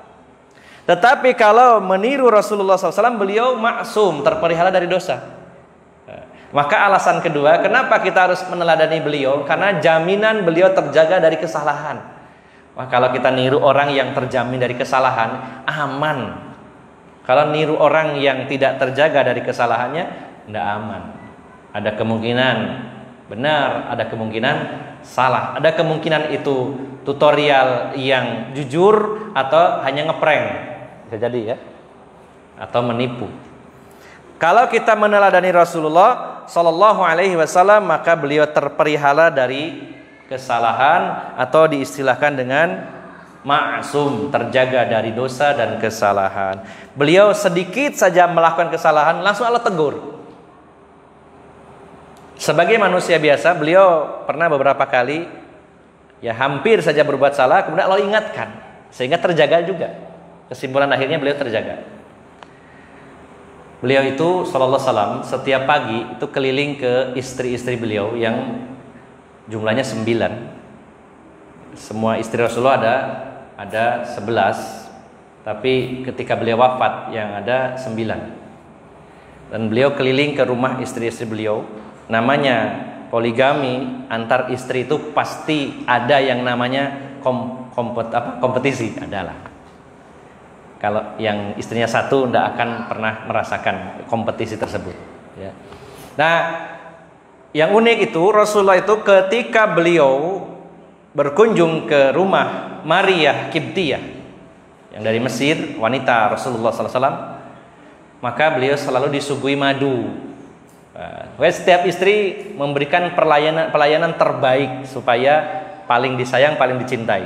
Tetapi kalau meniru Rasulullah SAW, beliau maksum, terpelihara dari dosa. Nah, maka alasan kedua, kenapa kita harus meneladani beliau? Karena jaminan beliau terjaga dari kesalahan. Wah, kalau kita niru orang yang terjamin dari kesalahan, aman. Kalau niru orang yang tidak terjaga dari kesalahannya, tidak aman. Ada kemungkinan benar, ada kemungkinan salah. Ada kemungkinan itu tutorial yang jujur atau hanya ngeprank. Bisa jadi ya. Atau menipu. Kalau kita meneladani Rasulullah sallallahu alaihi wasallam, maka beliau terpelihara dari kesalahan, atau diistilahkan dengan ma'sum, terjaga dari dosa dan kesalahan. Beliau sedikit saja melakukan kesalahan langsung Allah tegur. Sebagai manusia biasa, beliau pernah beberapa kali ya hampir saja berbuat salah, kemudian Allah ingatkan sehingga terjaga juga. Kesimpulan akhirnya beliau terjaga. Beliau itu sallallahu alaihi wasallam setiap pagi itu keliling ke istri-istri beliau yang jumlahnya 9. Semua istri Rasulullah ada 11, tapi ketika beliau wafat yang ada 9. Dan beliau keliling ke rumah istri-istri beliau. Namanya poligami, antar istri itu pasti ada yang namanya kompetisi, adalah. Kalau yang istrinya satu tidak akan pernah merasakan kompetisi tersebut ya. Nah, yang unik itu Rasulullah itu ketika beliau berkunjung ke rumah Maria Kibtiyah yang dari Mesir, wanita Rasulullah SAW, maka beliau selalu disuguhi madu. Setiap istri memberikan pelayanan terbaik supaya paling disayang, paling dicintai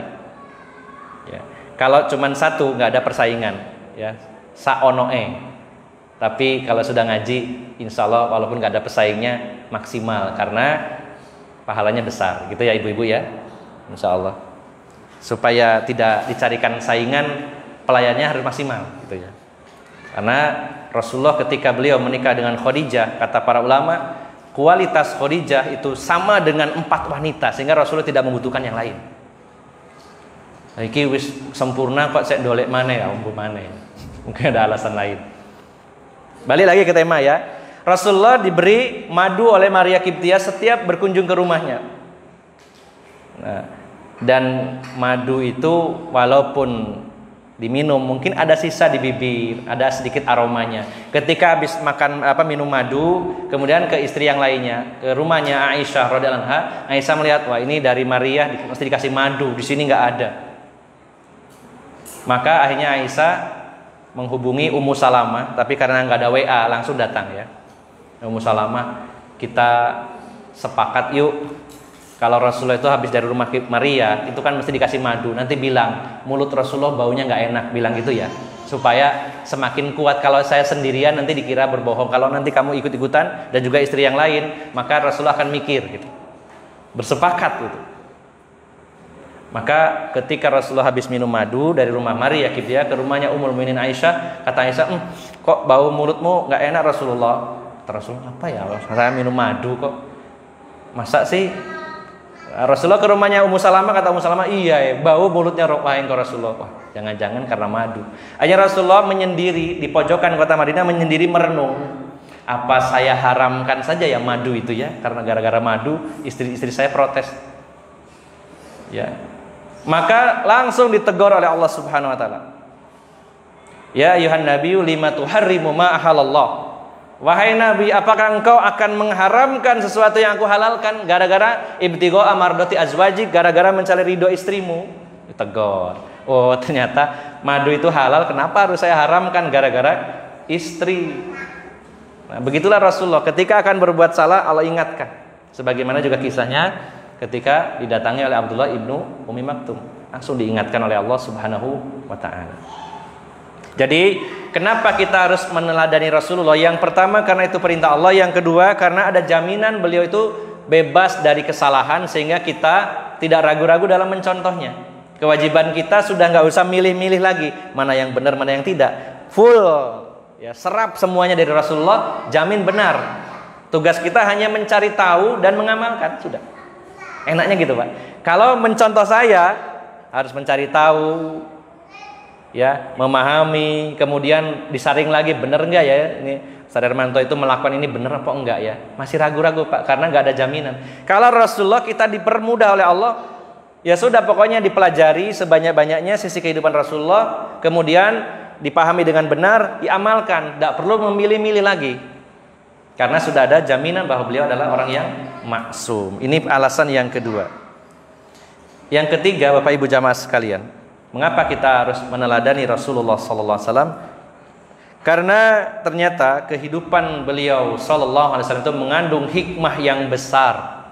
ya. Kalau cuma satu nggak ada persaingan ya, saonoe. Tapi kalau sudah ngaji, insya Allah walaupun nggak ada pesaingnya maksimal karena pahalanya besar, gitu ya ibu-ibu ya, insya Allah. Supaya tidak dicarikan saingan, pelayannya harus maksimal, gitu ya. Karena Rasulullah ketika beliau menikah dengan Khadijah, kata para ulama, kualitas Khadijah itu sama dengan 4 wanita, sehingga Rasulullah tidak membutuhkan yang lain. Iki wis sempurna kok saya dolek mana ya, mana ya. Mungkin ada alasan lain. Balik lagi ke tema ya. Rasulullah diberi madu oleh Maria Kibtiyah setiap berkunjung ke rumahnya. Nah, dan madu itu walaupun diminum mungkin ada sisa di bibir, ada sedikit aromanya. Ketika habis minum madu, kemudian ke istri yang lainnya, ke rumahnya Aisyah radhiyallahu anha, Aisyah melihat, wah ini dari Maria mesti dikasih madu, di sini nggak ada. Maka akhirnya Aisyah menghubungi Ummu Salamah, tapi karena nggak ada WA langsung datang ya. Ummu Salamah, kita sepakat yuk, kalau Rasulullah itu habis dari rumah Maria, itu kan mesti dikasih madu. Nanti bilang, mulut Rasulullah baunya nggak enak, bilang gitu ya, supaya semakin kuat. Kalau saya sendirian nanti dikira berbohong. Kalau nanti kamu ikut-ikutan dan juga istri yang lain, maka Rasulullah akan mikir gitu. Bersepakat gitu. Maka ketika Rasulullah habis minum madu dari rumah Maria Kibtiyah ke rumahnya Ummul Mukminin Aisyah, kata Aisyah, kok bau mulutmu nggak enak Rasulullah? Kata Rasulullah, apa ya? Saya minum madu kok. Masa sih? Rasulullah ke rumahnya Ummu Salamah, kata Ummu Salamah, iya bau mulutnya engkau Rasulullah. Wah, jangan-jangan karena madu. Akhirnya Rasulullah menyendiri di pojokan kota Madinah, menyendiri merenung. Apa saya haramkan saja ya madu itu ya? Karena gara-gara madu istri-istri saya protes. Ya. Maka langsung ditegur oleh Allah Subhanahu wa taala. Ya ayuhan nabiyyu lima tuharrimu ma ahallallah. Wahai Nabi, apakah engkau akan mengharamkan sesuatu yang aku halalkan gara-gara ibtigha amardati azwajik, gara-gara mencari ridho istrimu? Ditegur. Oh, ternyata madu itu halal, kenapa harus saya haramkan gara-gara istri? Nah, begitulah Rasulullah ketika akan berbuat salah Allah ingatkan. Sebagaimana juga kisahnya ketika didatangi oleh Abdullah ibnu Ummi Maktum, langsung diingatkan oleh Allah Subhanahu wa taala. Jadi kenapa kita harus meneladani Rasulullah? Yang pertama karena itu perintah Allah, yang kedua karena ada jaminan beliau itu bebas dari kesalahan sehingga kita tidak ragu-ragu dalam mencontohnya. Kewajiban kita sudah nggak usah milih-milih lagi mana yang benar mana yang tidak, full ya, serap semuanya dari Rasulullah, jamin benar. Tugas kita hanya mencari tahu dan mengamalkan, sudah. Enaknya gitu Pak. Kalau mencontoh saya harus mencari tahu, ya, memahami, kemudian disaring lagi benar enggak ya ini Ustaz Hermanto itu melakukan ini benar apa enggak ya? Masih ragu-ragu Pak karena enggak ada jaminan. Kalau Rasulullah kita dipermudah oleh Allah, ya sudah pokoknya dipelajari sebanyak-banyaknya sisi kehidupan Rasulullah, kemudian dipahami dengan benar, diamalkan, tidak perlu memilih-milih lagi. Karena sudah ada jaminan bahwa beliau adalah orang yang maksum. Ini alasan yang kedua. Yang ketiga, Bapak Ibu jamaah sekalian, mengapa kita harus meneladani Rasulullah SAW? Karena ternyata kehidupan beliau SAW itu mengandung hikmah yang besar.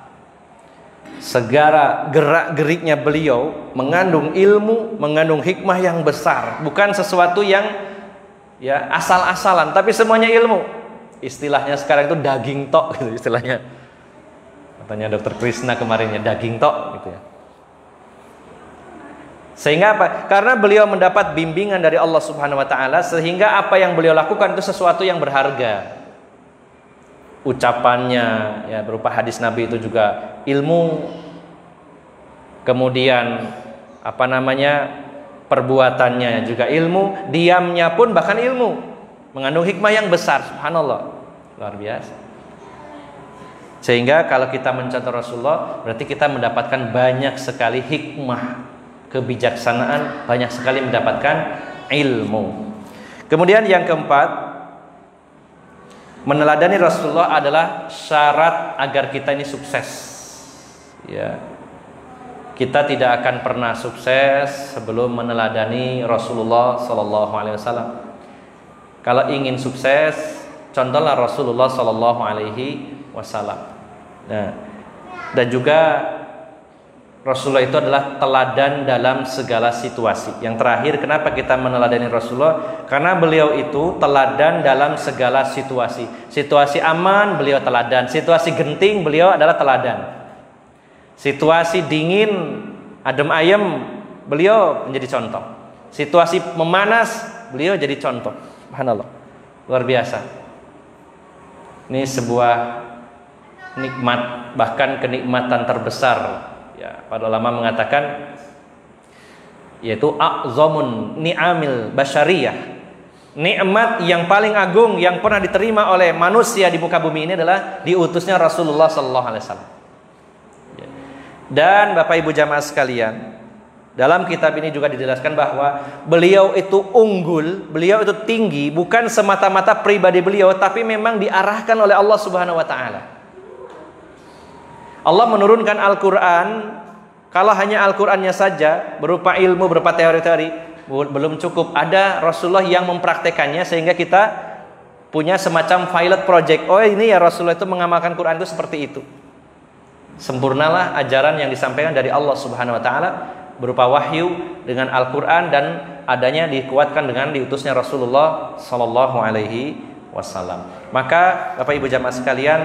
segala gerak-geriknya beliau mengandung ilmu, mengandung hikmah yang besar, bukan sesuatu yang ya asal-asalan, tapi semuanya ilmu. Istilahnya sekarang itu daging tok gitu istilahnya. Katanya Dr. Krishna kemarinnya daging tok gitu ya. Sehingga apa? Karena beliau mendapat bimbingan dari Allah Subhanahu wa taala, sehingga apa yang beliau lakukan itu sesuatu yang berharga. Ucapannya ya berupa hadis Nabi itu juga ilmu. Kemudian apa namanya? Perbuatannya juga ilmu, diamnya pun bahkan ilmu. Mengandung hikmah yang besar, subhanallah. Luar biasa. Sehingga kalau kita mencontoh Rasulullah, berarti kita mendapatkan banyak sekali hikmah, kebijaksanaan, banyak sekali mendapatkan ilmu. Kemudian yang keempat, meneladani Rasulullah adalah syarat agar kita ini sukses. Ya. Kita tidak akan pernah sukses sebelum meneladani Rasulullah sallallahu alaihi wasallam. Kalau ingin sukses, contohlah Rasulullah sallallahu alaihi wasallam. Nah, dan juga Rasulullah itu adalah teladan dalam segala situasi. Yang terakhir, kenapa kita meneladani Rasulullah? Karena beliau itu teladan dalam segala situasi. Situasi aman, beliau teladan. Situasi genting, beliau adalah teladan. Situasi dingin, adem ayem, beliau menjadi contoh. Situasi memanas, beliau jadi contoh. Subhanallah, luar biasa. Ini sebuah nikmat, bahkan kenikmatan terbesar. Ya, para ulama mengatakan yaitu a'zamun ni'amil basyariyah. Nikmat yang paling agung yang pernah diterima oleh manusia di muka bumi ini adalah diutusnya Rasulullah sallallahu alaihi wasallam. Dan Bapak Ibu jamaah sekalian, dalam kitab ini juga dijelaskan bahwa beliau itu unggul, beliau itu tinggi, bukan semata-mata pribadi beliau, tapi memang diarahkan oleh Allah Subhanahu wa taala. Allah menurunkan Al-Quran. Kalau hanya Al-Qurannya saja berupa ilmu, berupa teori-teori, belum cukup. Ada Rasulullah yang mempraktekannya, sehingga kita punya semacam pilot project. Oh, ini ya Rasulullah itu mengamalkan Quran itu seperti itu. Sempurnalah ajaran yang disampaikan dari Allah Subhanahu wa taala berupa wahyu dengan Al-Quran, dan adanya dikuatkan dengan diutusnya Rasulullah sallallahu alaihi wasallam. Maka Bapak Ibu jamaah sekalian,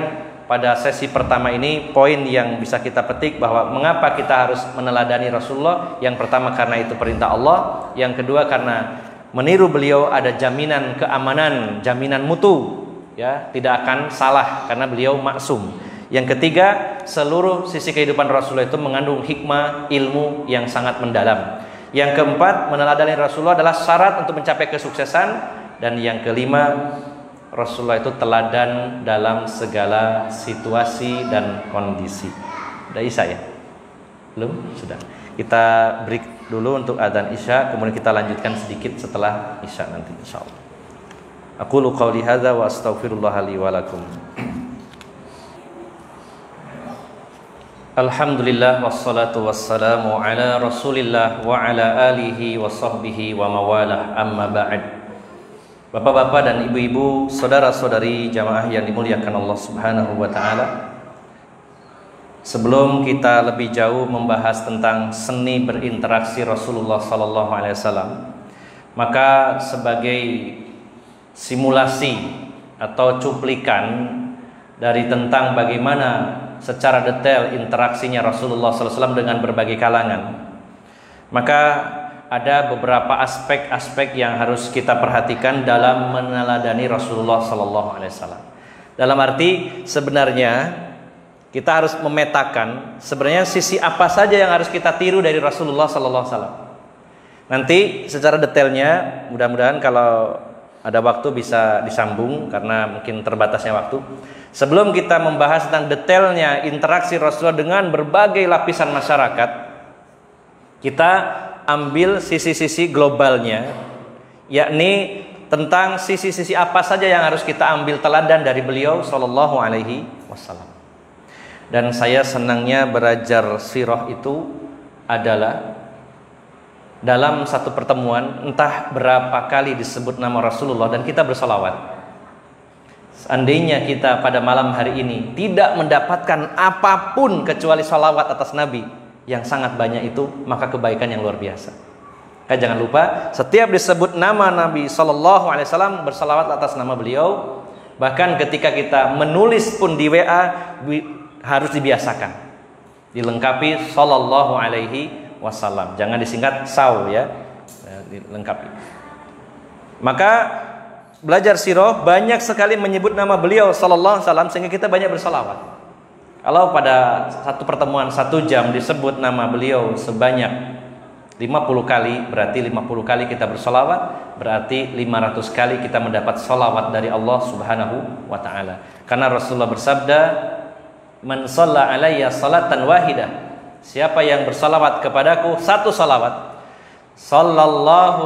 pada sesi pertama ini poin yang bisa kita petik bahwa mengapa kita harus meneladani Rasulullah. Yang pertama karena itu perintah Allah, yang kedua karena meniru beliau ada jaminan keamanan, jaminan mutu, ya, tidak akan salah karena beliau maksum. Yang ketiga, seluruh sisi kehidupan Rasulullah itu mengandung hikmah, ilmu yang sangat mendalam. Yang keempat, meneladani Rasulullah adalah syarat untuk mencapai kesuksesan. Dan yang kelima, Rasulullah itu teladan dalam segala situasi dan kondisi. Udah Isya ya? Belum? Sudah. Kita break dulu untuk adzan Isya, kemudian kita lanjutkan sedikit setelah Isya nanti insyaallah. Aqulu qouli hadza wa astaghfirullah li wa lakum. Alhamdulillah wassalatu wassalamu ala Rasulillah wa ala alihi wa sahbihi wa mawalah, amma ba'd. Bapak-bapak dan ibu-ibu, saudara-saudari jamaah yang dimuliakan Allah Subhanahu wa taala. Sebelum kita lebih jauh membahas tentang seni berinteraksi Rasulullah sallallahu alaihi wasallam, maka sebagai simulasi atau cuplikan dari tentang bagaimana secara detail interaksinya Rasulullah SAW dengan berbagai kalangan, maka ada beberapa aspek-aspek yang harus kita perhatikan dalam meneladani Rasulullah SAW. Dalam arti sebenarnya kita harus memetakan sebenarnya sisi apa saja yang harus kita tiru dari Rasulullah SAW. Nanti secara detailnya mudah-mudahan kalau ada waktu bisa disambung karena mungkin terbatasnya waktu. Sebelum kita membahas tentang detailnya interaksi Rasulullah dengan berbagai lapisan masyarakat, kita ambil sisi-sisi globalnya, yakni tentang sisi-sisi apa saja yang harus kita ambil teladan dari beliau sallallahu alaihi wasallam. Dan saya senangnya belajar sirah itu adalah dalam satu pertemuan entah berapa kali disebut nama Rasulullah dan kita bersolawat. Seandainya kita pada malam hari ini tidak mendapatkan apapun kecuali salawat atas Nabi yang sangat banyak itu, maka kebaikan yang luar biasa. Jangan lupa setiap disebut nama Nabi Sallallahu Alaihi Wasallam bersalawat atas nama beliau. Bahkan ketika kita menulis pun di WA harus dibiasakan, dilengkapi Sallallahu Alaihi Wasallam. Jangan disingkat SAW ya, dilengkapi. Maka belajar sirah banyak sekali menyebut nama beliau Sallallahu Alaihi Wasallam sehingga kita banyak bersalawat. Kalau pada satu pertemuan 1 jam disebut nama beliau sebanyak 50 kali, berarti 50 kali kita bersalawat, berarti 500 kali kita mendapat salawat dari Allah Subhanahu wa taala. Karena Rasulullah bersabda, "Man shalla alayya salatan wahidah." Siapa yang bersalawat kepadaku satu salawat, sallallahu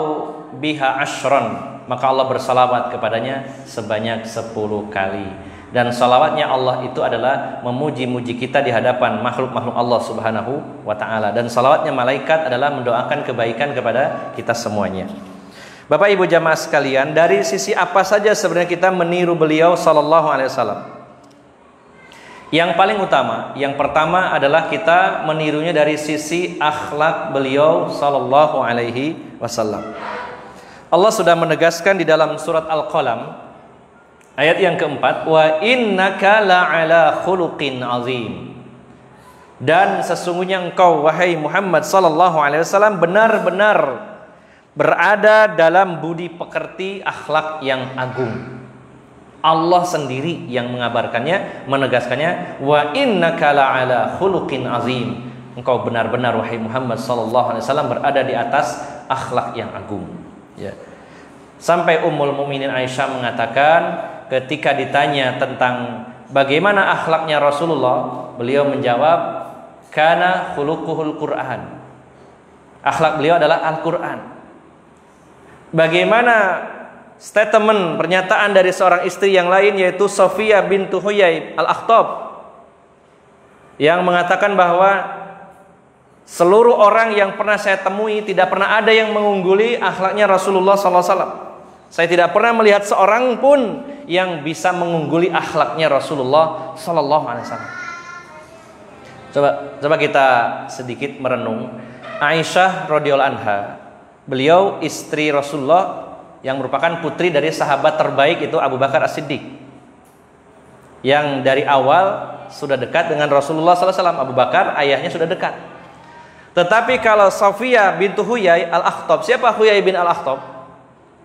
biha asyran, maka Allah bersalawat kepadanya sebanyak 10 kali. Dan salawatnya Allah itu adalah memuji-muji kita di hadapan makhluk-makhluk Allah Subhanahu wa ta'ala. Dan salawatnya malaikat adalah mendoakan kebaikan kepada kita semuanya. Bapak Ibu jamaah sekalian, dari sisi apa saja sebenarnya kita meniru beliau Sallallahu Alaihi Wasallam? Yang paling utama, yang pertama adalah kita menirunya dari sisi akhlak beliau Sallallahu Alaihi Wasallam. Allah sudah menegaskan di dalam surat Al-Qalam ayat yang keempat, wa innaka la'ala khuluqin azim. Dan sesungguhnya engkau wahai Muhammad sallallahu alaihi wasallam benar-benar berada dalam budi pekerti akhlak yang agung. Allah sendiri yang mengabarkannya, menegaskannya, wa innaka la'ala khuluqin azim. Engkau benar-benar wahai Muhammad sallallahu alaihi wasallam berada di atas akhlak yang agung. Ya. Sampai Ummul Mukminin Aisyah mengatakan, ketika ditanya tentang bagaimana akhlaknya Rasulullah, beliau menjawab, kana khuluquhul Qur'an. Akhlak beliau adalah Al-Qur'an. Bagaimana statement pernyataan dari seorang istri yang lain, yaitu Sofiyah bintu Huyai Al-Akhtab, yang mengatakan bahwa seluruh orang yang pernah saya temui tidak pernah ada yang mengungguli akhlaknya Rasulullah SAW. Saya tidak pernah melihat seorang pun yang bisa mengungguli akhlaknya Rasulullah Sallallahu Alaihi Wasallam. Coba kita sedikit merenung. Aisyah radhiyallahu anha, beliau istri Rasulullah yang merupakan putri dari sahabat terbaik itu Abu Bakar As-Siddiq, yang dari awal sudah dekat dengan Rasulullah Sallallahu Alaihi Wasallam. Abu Bakar ayahnya sudah dekat. Tetapi kalau Sofiyah bintu Huyai Al-Akhtab, siapa Huyai bin Al-Akhtab?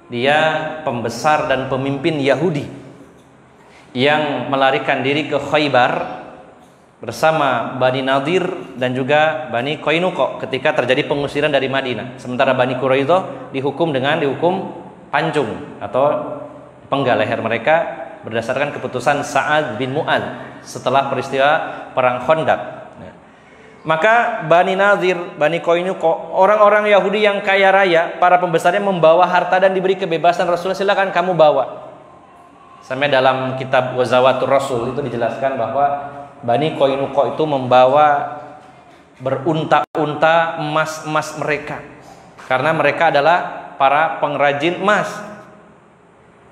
Dia pembesar dan pemimpin Yahudi yang melarikan diri ke Khaybar bersama Bani Nadir dan juga Bani Qainuqa ketika terjadi pengusiran dari Madinah. Sementara Bani Quraidah dihukum pancung atau penggal leher mereka berdasarkan keputusan Sa'ad bin Mu'adz setelah peristiwa perang Khandaq. Maka Bani Nadir, Bani Qainuqa, orang-orang Yahudi yang kaya raya, para pembesarnya membawa harta dan diberi kebebasan. Rasulullah, silakan kamu bawa. Sampai dalam kitab Ghazawatur Rasul itu dijelaskan bahwa Bani Qainuqa itu membawa berunta-unta emas-emas mereka, karena mereka adalah para pengrajin emas.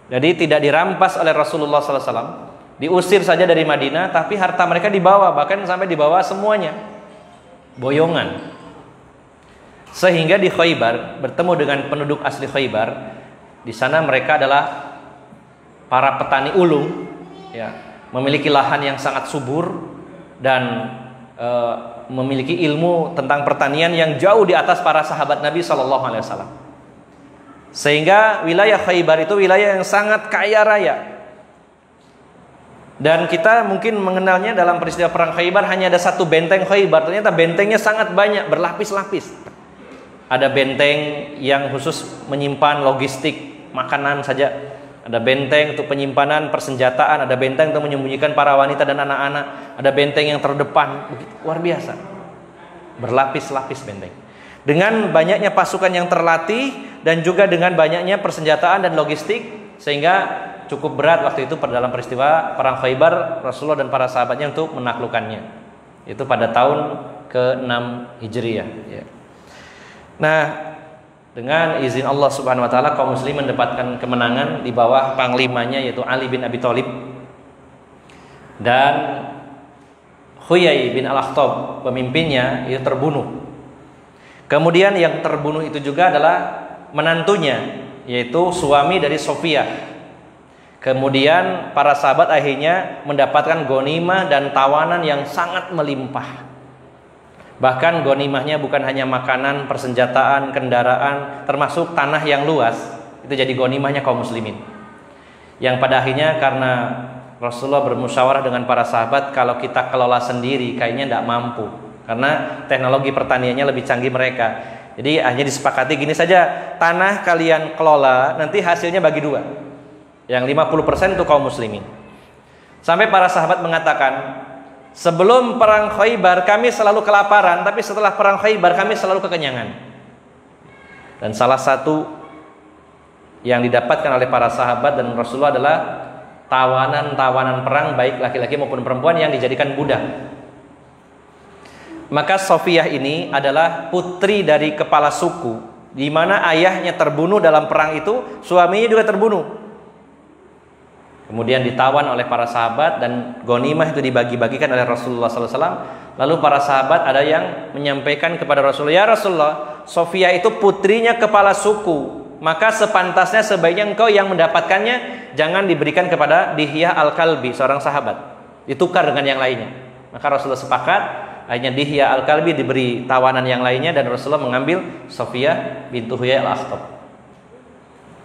Jadi tidak dirampas oleh Rasulullah SAW, diusir saja dari Madinah, tapi harta mereka dibawa, bahkan sampai dibawa semuanya, boyongan. Sehingga di Khaybar bertemu dengan penduduk asli Khaybar. Di sana mereka adalah para petani ulung, ya, memiliki lahan yang sangat subur dan memiliki ilmu tentang pertanian yang jauh di atas para sahabat Nabi Sallallahu Alaihi Wasallam. Sehingga wilayah Khaybar itu wilayah yang sangat kaya raya. Dan kita mungkin mengenalnya dalam peristiwa perang Khaybar hanya ada satu benteng Khaybar. Ternyata bentengnya sangat banyak, berlapis-lapis. Ada benteng yang khusus menyimpan logistik makanan saja. Ada benteng untuk penyimpanan persenjataan. Ada benteng untuk menyembunyikan para wanita dan anak-anak. Ada benteng yang terdepan. Begitu, luar biasa. Berlapis-lapis benteng. Dengan banyaknya pasukan yang terlatih dan juga dengan banyaknya persenjataan dan logistik, sehingga cukup berat waktu itu dalam peristiwa perang Khaybar Rasulullah dan para sahabatnya untuk menaklukkannya. Itu pada tahun ke-6 Hijriah, ya. Nah, dengan izin Allah Subhanahu wa taala kaum muslimin mendapatkan kemenangan di bawah panglimanya yaitu Ali bin Abi Thalib Dan Huyai bin Al-Akhtab, pemimpinnya, itu terbunuh. Kemudian yang terbunuh itu juga adalah menantunya, yaitu suami dari Sofia. Kemudian para sahabat akhirnya mendapatkan ghanimah dan tawanan yang sangat melimpah. Bahkan ghanimahnya bukan hanya makanan, persenjataan, kendaraan, termasuk tanah yang luas. Itu jadi ghanimahnya kaum muslimin. Yang pada akhirnya karena Rasulullah bermusyawarah dengan para sahabat, kalau kita kelola sendiri kayaknya tidak mampu, karena teknologi pertaniannya lebih canggih mereka. Jadi hanya disepakati gini saja, tanah kalian kelola, nanti hasilnya bagi dua. Yang 50% untuk kaum muslimin. Sampai para sahabat mengatakan, sebelum perang Khaybar kami selalu kelaparan, tapi setelah perang Khaybar kami selalu kekenyangan. Dan salah satu yang didapatkan oleh para sahabat dan Rasulullah adalah tawanan-tawanan perang, baik laki-laki maupun perempuan, yang dijadikan budak. Maka Sofiyah ini adalah putri dari kepala suku, di mana ayahnya terbunuh dalam perang itu, suaminya juga terbunuh. Kemudian ditawan oleh para sahabat dan ghanimah itu dibagi-bagikan oleh Rasulullah SAW. Lalu para sahabat ada yang menyampaikan kepada Rasulullah, ya Rasulullah, Sofiyah itu putrinya kepala suku, maka sepantasnya sebaiknya engkau yang mendapatkannya, jangan diberikan kepada Dihyah Al-Kalbi, seorang sahabat, ditukar dengan yang lainnya. Maka Rasulullah sepakat, akhirnya Dihyah Al-Kalbi diberi tawanan yang lainnya, dan Rasulullah mengambil Sofiyah bintu Huyai Al-Akhtab.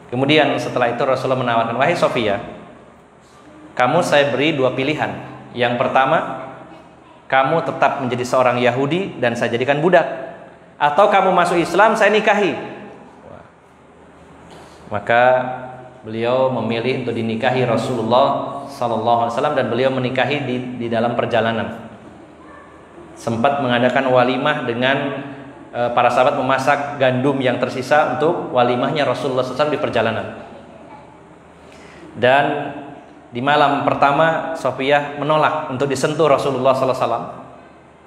Kemudian setelah itu Rasulullah menawarkan, wahai Sofiyah, kamu saya beri dua pilihan. Yang pertama, kamu tetap menjadi seorang Yahudi dan saya jadikan budak, atau kamu masuk Islam, saya nikahi. Maka beliau memilih untuk dinikahi Rasulullah SAW, dan beliau menikahi di dalam perjalanan. Sempat mengadakan walimah dengan para sahabat memasak gandum yang tersisa untuk walimahnya Rasulullah SAW di perjalanan. Dan di malam pertama Sofiyah menolak untuk disentuh Rasulullah SAW,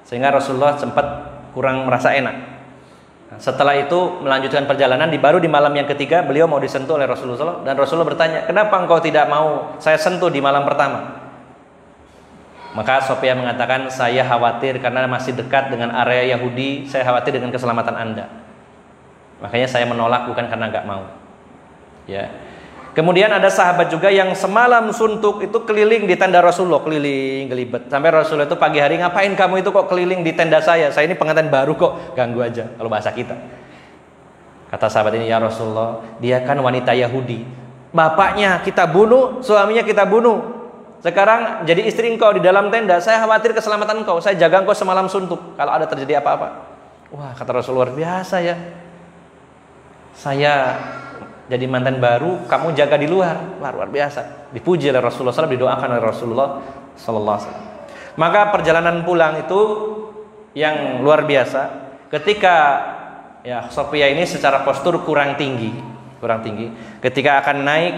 sehingga Rasulullah sempat kurang merasa enak. Setelah itu melanjutkan perjalanan, baru di malam yang ketiga beliau mau disentuh oleh Rasulullah SAW, dan Rasulullah bertanya, kenapa engkau tidak mau saya sentuh di malam pertama? Maka Sofiyah mengatakan, saya khawatir karena masih dekat dengan area Yahudi, saya khawatir dengan keselamatan Anda. Makanya saya menolak, bukan karena nggak mau. Ya. Kemudian ada sahabat juga yang semalam suntuk itu keliling di tenda Rasulullah, keliling gelibet. Sampai Rasulullah itu pagi hari, ngapain kamu itu kok keliling di tenda saya? Saya ini pengantin baru kok, ganggu aja, kalau bahasa kita. Kata sahabat ini, ya Rasulullah, dia kan wanita Yahudi, bapaknya kita bunuh, suaminya kita bunuh. Sekarang jadi istri engkau di dalam tenda, saya khawatir keselamatan engkau, saya jaga engkau semalam suntuk, kalau ada terjadi apa-apa. Wah, kata Rasulullah, biasa ya, saya jadi mantan baru, kamu jaga di luar. Luar biasa. Dipuji oleh Rasulullah SAW, didoakan oleh Rasulullah SAW. Maka perjalanan pulang itu yang luar biasa. Ketika ya Sofiyah ini secara postur kurang tinggi. Ketika akan naik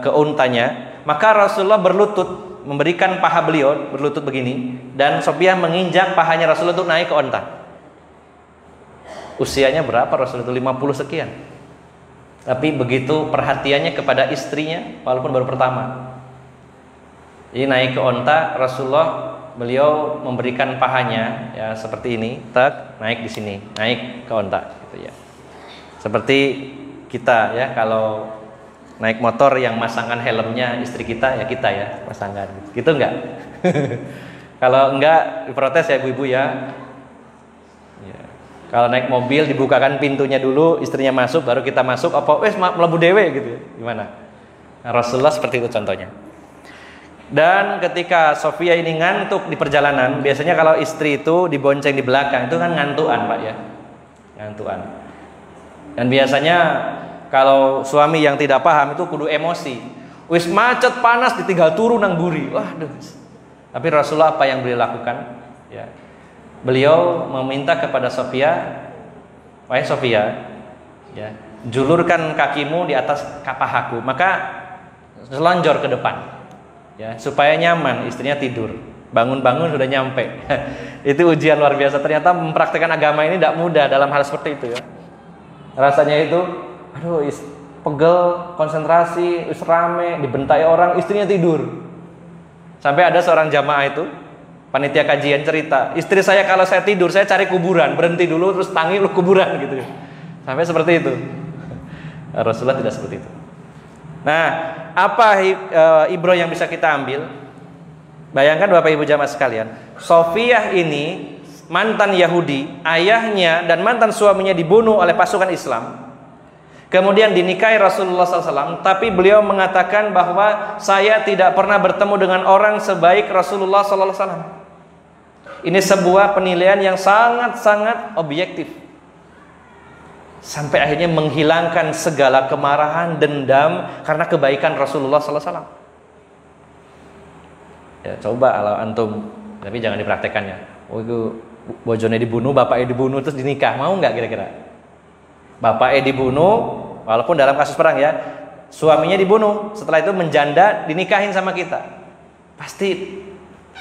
ke untanya, maka Rasulullah berlutut, memberikan paha beliau berlutut begini, dan Sofiyah menginjak pahanya Rasulullah untuk naik ke unta. Usianya berapa Rasulullah itu? 50 sekian. Tapi begitu perhatiannya kepada istrinya, walaupun baru pertama. Ini naik ke onta, Rasulullah beliau memberikan pahanya ya seperti ini, naik di sini, naik ke onta, gitu ya. Seperti kita ya, kalau naik motor yang masangkan helmnya istri kita ya, kita ya pasangkan, gitu enggak? Kalau enggak diprotes ya ibu-ibu ya. Kalau naik mobil dibukakan pintunya dulu, istrinya masuk, baru kita masuk, apa wes melebu dewe gitu, gimana? Nah, Rasulullah seperti itu contohnya. Dan ketika Sofiyah ini ngantuk di perjalanan, biasanya kalau istri itu dibonceng di belakang, itu kan ngantuan Pak ya, ngantuan. Dan biasanya kalau suami yang tidak paham itu kudu emosi, wis macet panas ditinggal turun nang buri, waduh. Tapi Rasulullah apa yang beliau lakukan? Ya. Beliau meminta kepada Sofiyah, wahai Sofiyah, ya, julurkan kakimu di atas pahaku, maka selonjor ke depan, ya, supaya nyaman. Istrinya tidur, bangun-bangun sudah nyampe. Itu ujian luar biasa. Ternyata mempraktikkan agama ini tidak mudah dalam hal seperti itu ya. Rasanya itu, aduh, pegel, konsentrasi, rame, dibentai orang, istrinya tidur. Sampai ada seorang jamaah itu, panitia kajian cerita, istri saya kalau saya tidur, saya cari kuburan, berhenti dulu terus tangi lu kuburan gitu. Sampai seperti itu. Rasulullah tidak seperti itu. Nah, apa ibroh yang bisa kita ambil? Bayangkan Bapak Ibu jamaah sekalian, Sofiyah ini mantan Yahudi, ayahnya dan mantan suaminya dibunuh oleh pasukan Islam. Kemudian dinikahi Rasulullah SAW, tapi beliau mengatakan bahwa saya tidak pernah bertemu dengan orang sebaik Rasulullah SAW. Ini sebuah penilaian yang sangat-sangat objektif. Sampai akhirnya menghilangkan segala kemarahan, dendam karena kebaikan Rasulullah SAW. Ya, coba kalau antum, tapi jangan dipraktekannya. Oh itu bojone dibunuh, bapaknya dibunuh terus dinikah, mau nggak kira-kira? Bapaknya dibunuh, walaupun dalam kasus perang ya, suaminya dibunuh, setelah itu menjanda, dinikahin sama kita, pasti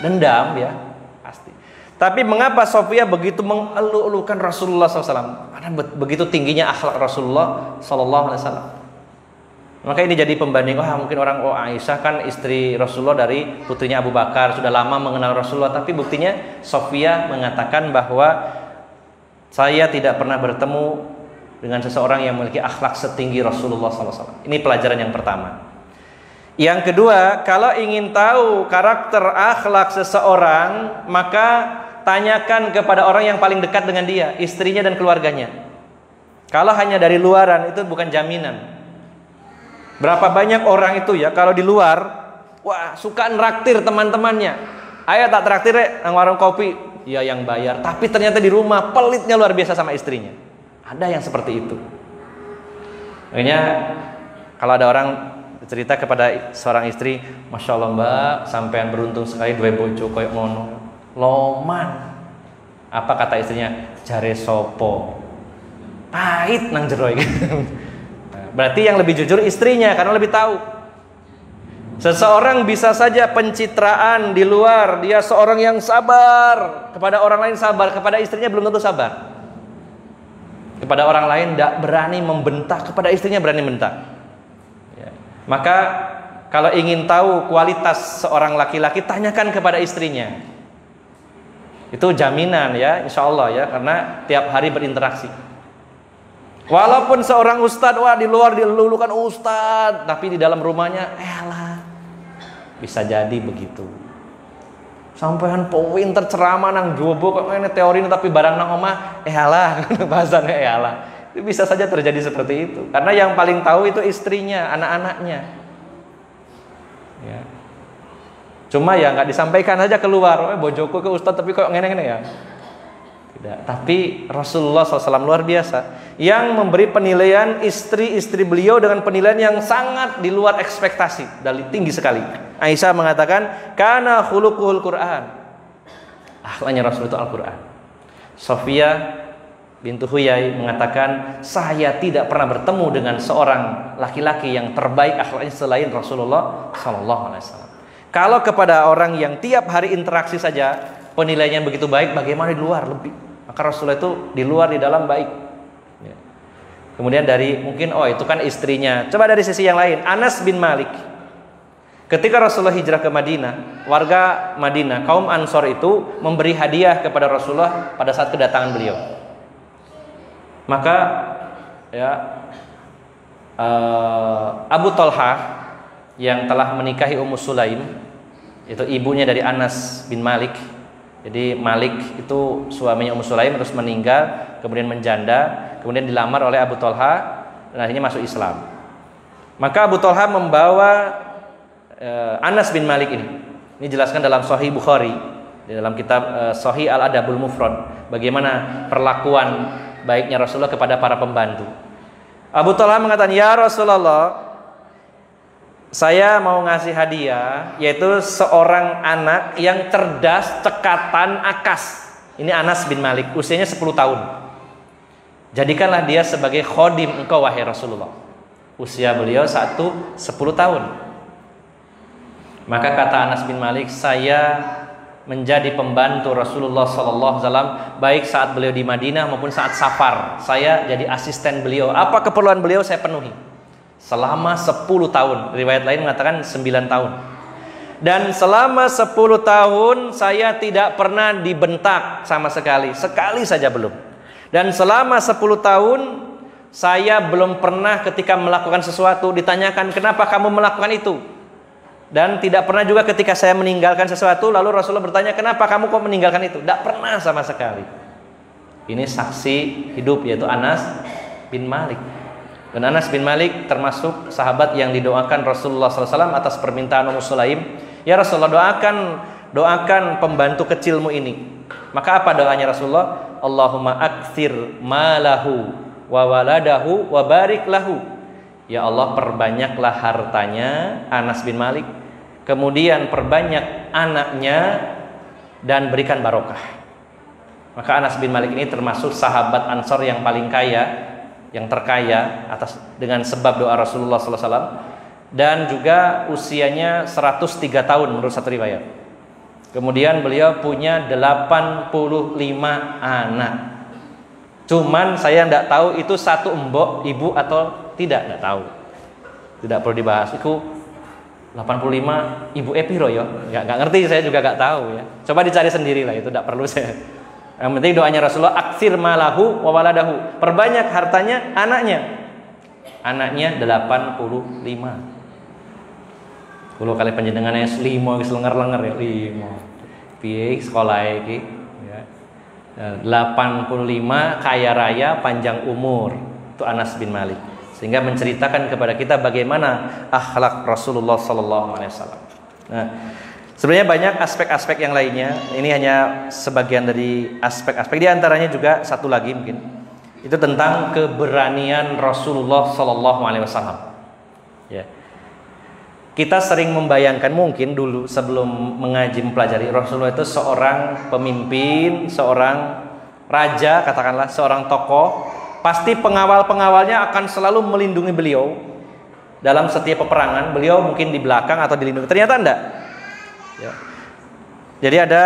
dendam ya, pasti. Tapi mengapa Sofia begitu mengeluh-elukan Rasulullah SAW? Karena begitu tingginya akhlak Rasulullah SAW. Maka ini jadi pembanding, mungkin orang, Aisyah kan istri Rasulullah dari putrinya Abu Bakar, sudah lama mengenal Rasulullah. Tapi buktinya Sofia mengatakan bahwa saya tidak pernah bertemu dengan seseorang yang memiliki akhlak setinggi Rasulullah SAW. Ini pelajaran yang pertama. Yang kedua, kalau ingin tahu karakter akhlak seseorang, maka tanyakan kepada orang yang paling dekat dengan dia, istrinya dan keluarganya. Kalau hanya dari luaran, itu bukan jaminan. Berapa banyak orang itu ya, kalau di luar, suka nraktir teman-temannya. Ayo tak traktir nang warung kopi, ya yang bayar. Tapi ternyata di rumah pelitnya luar biasa sama istrinya. Ada yang seperti itu. Makanya kalau ada orang cerita kepada seorang istri, Masya Allah mbak, sampean beruntung sekali dua bojo koyok ngono. Loman. Apa kata istrinya? Jare sopo. Pahit nang jero iki. Berarti yang lebih jujur istrinya karena lebih tahu. Seseorang bisa saja pencitraan di luar, dia seorang yang sabar, kepada orang lain sabar, kepada istrinya belum tentu sabar. Kepada orang lain tidak berani membentak, kepada istrinya berani membentak. Ya. Maka kalau ingin tahu kualitas seorang laki-laki, tanyakan kepada istrinya. Itu jaminan ya, insya Allah ya, karena tiap hari berinteraksi. Walaupun seorang ustadz, di luar dilulukan ustadz, tapi di dalam rumahnya, bisa jadi begitu. Sampean pinter ceramah nang jobo kok ini teori tapi barang nang omah bahasanya itu bisa saja terjadi seperti itu karena yang paling tahu itu istrinya, anak-anaknya ya. Cuma ya nggak disampaikan aja keluar, bojoku ke ustadz tapi kok ngene-ngene ya. Tidak. Tapi Rasulullah SAW luar biasa yang memberi penilaian istri-istri beliau dengan penilaian yang sangat di luar ekspektasi, dari tinggi sekali. Aisyah mengatakan, "Kana khuluquhul Quran." Akhlaknya Rasul itu Al-Quran. Sofia bintu Huyai mengatakan, "Saya tidak pernah bertemu dengan seorang laki-laki yang terbaik akhlaknya selain Rasulullah SAW." Kalau kepada orang yang tiap hari interaksi saja penilaiannya begitu baik, bagaimana di luar lebih? Maka Rasulullah itu di luar di dalam baik. Ya. Kemudian dari mungkin itu kan istrinya. Coba dari sisi yang lain, Anas bin Malik. Ketika Rasulullah hijrah ke Madinah, warga Madinah, kaum Ansor itu memberi hadiah kepada Rasulullah pada saat kedatangan beliau. Maka ya Abu Talha yang telah menikahi Ummu Sulaim, itu ibunya dari Anas bin Malik. Jadi Malik itu suaminya Ummu Sulaim terus meninggal, kemudian menjanda, kemudian dilamar oleh Abu Talha dan akhirnya masuk Islam. Maka Abu Talha membawa Anas bin Malik ini. Ini jelaskan dalam Sahih Bukhari, di dalam kitab Sahih Al-Adabul Mufrad, bagaimana perlakuan baiknya Rasulullah kepada para pembantu. Abu Talha mengatakan, "Ya Rasulullah, saya mau ngasih hadiah, yaitu seorang anak yang cerdas, cekatan, akas." Ini Anas bin Malik, usianya 10 tahun. Jadikanlah dia sebagai khodim engkau wahai Rasulullah. Usia beliau 10 tahun. Maka kata Anas bin Malik, saya menjadi pembantu Rasulullah SAW, baik saat beliau di Madinah maupun saat safar. Saya jadi asisten beliau. Apa keperluan beliau saya penuhi selama 10 tahun. Riwayat lain mengatakan 9 tahun. Dan selama 10 tahun saya tidak pernah dibentak sama sekali. Sekali saja belum. Dan selama 10 tahun saya belum pernah ketika melakukan sesuatu ditanyakan kenapa kamu melakukan itu. Dan tidak pernah juga ketika saya meninggalkan sesuatu lalu Rasulullah bertanya kenapa kamu kok meninggalkan itu. Tidak pernah sama sekali. Ini saksi hidup yaitu Anas bin Malik. Dan Anas bin Malik termasuk sahabat yang didoakan Rasulullah SAW atas permintaan Ummu Sulaim. Ya Rasulullah, doakan pembantu kecilmu ini. Maka apa doanya Rasulullah? Allahumma aktsir malahu wa waladahu wa barik lahu. Ya Allah, perbanyaklah hartanya Anas bin Malik, kemudian perbanyak anaknya dan berikan barokah. Maka Anas bin Malik ini termasuk sahabat Ansor yang paling kaya, yang terkaya atas dengan sebab doa Rasulullah SAW. Dan juga usianya 103 tahun menurut satu riwayat. Kemudian beliau punya 85 anak. Cuman saya tidak tahu itu satu embok ibu atau tidak tahu. Tidak perlu dibahas. Itu 85 ibu Epiro ya. Nggak ngerti, saya juga nggak tahu ya. Coba dicari sendiri lah, itu tidak perlu saya. Yang penting doanya Rasulullah, aksir malahu wa waladahu. Perbanyak hartanya anaknya. Anaknya 85. Kalau kali panjenengannya 5 wis lenger-lenger ya 5. Piye sekolah iki ya. 85 kaya raya panjang umur. Itu Anas bin Malik. Sehingga menceritakan kepada kita bagaimana akhlak Rasulullah sallallahu alaihi wasallam. Nah, sebenarnya banyak aspek-aspek yang lainnya. Ini hanya sebagian dari aspek-aspek. Di antaranya juga satu lagi mungkin. Itu tentang keberanian Rasulullah sallallahu alaihi wasallam. Ya. Kita sering membayangkan mungkin dulu sebelum mengaji mempelajari Rasulullah itu seorang pemimpin, seorang raja katakanlah, seorang tokoh, pasti pengawal-pengawalnya akan selalu melindungi beliau dalam setiap peperangan. Beliau mungkin di belakang atau dilindungi. Ternyata enggak. Ya. Jadi ada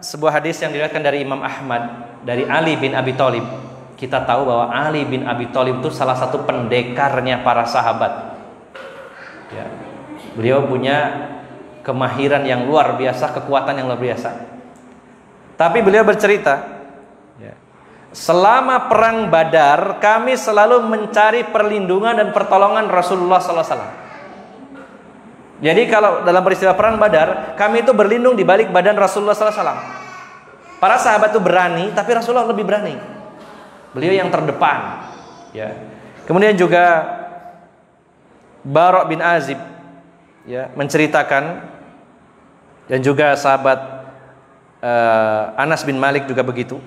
sebuah hadis yang diriwayatkan dari Imam Ahmad dari Ali bin Abi Thalib. Kita tahu bahwa Ali bin Abi Thalib itu salah satu pendekarnya para sahabat. Ya. Beliau punya kemahiran yang luar biasa, kekuatan yang luar biasa. Tapi beliau bercerita, ya, selama perang Badar kami selalu mencari perlindungan dan pertolongan Rasulullah SAW. Jadi kalau dalam peristiwa perang Badar, kami itu berlindung di balik badan Rasulullah SAW. Para sahabat itu berani, tapi Rasulullah lebih berani. Beliau yang terdepan. Ya. Kemudian juga Bara' bin Azib, ya, menceritakan, dan juga sahabat Anas bin Malik juga begitu.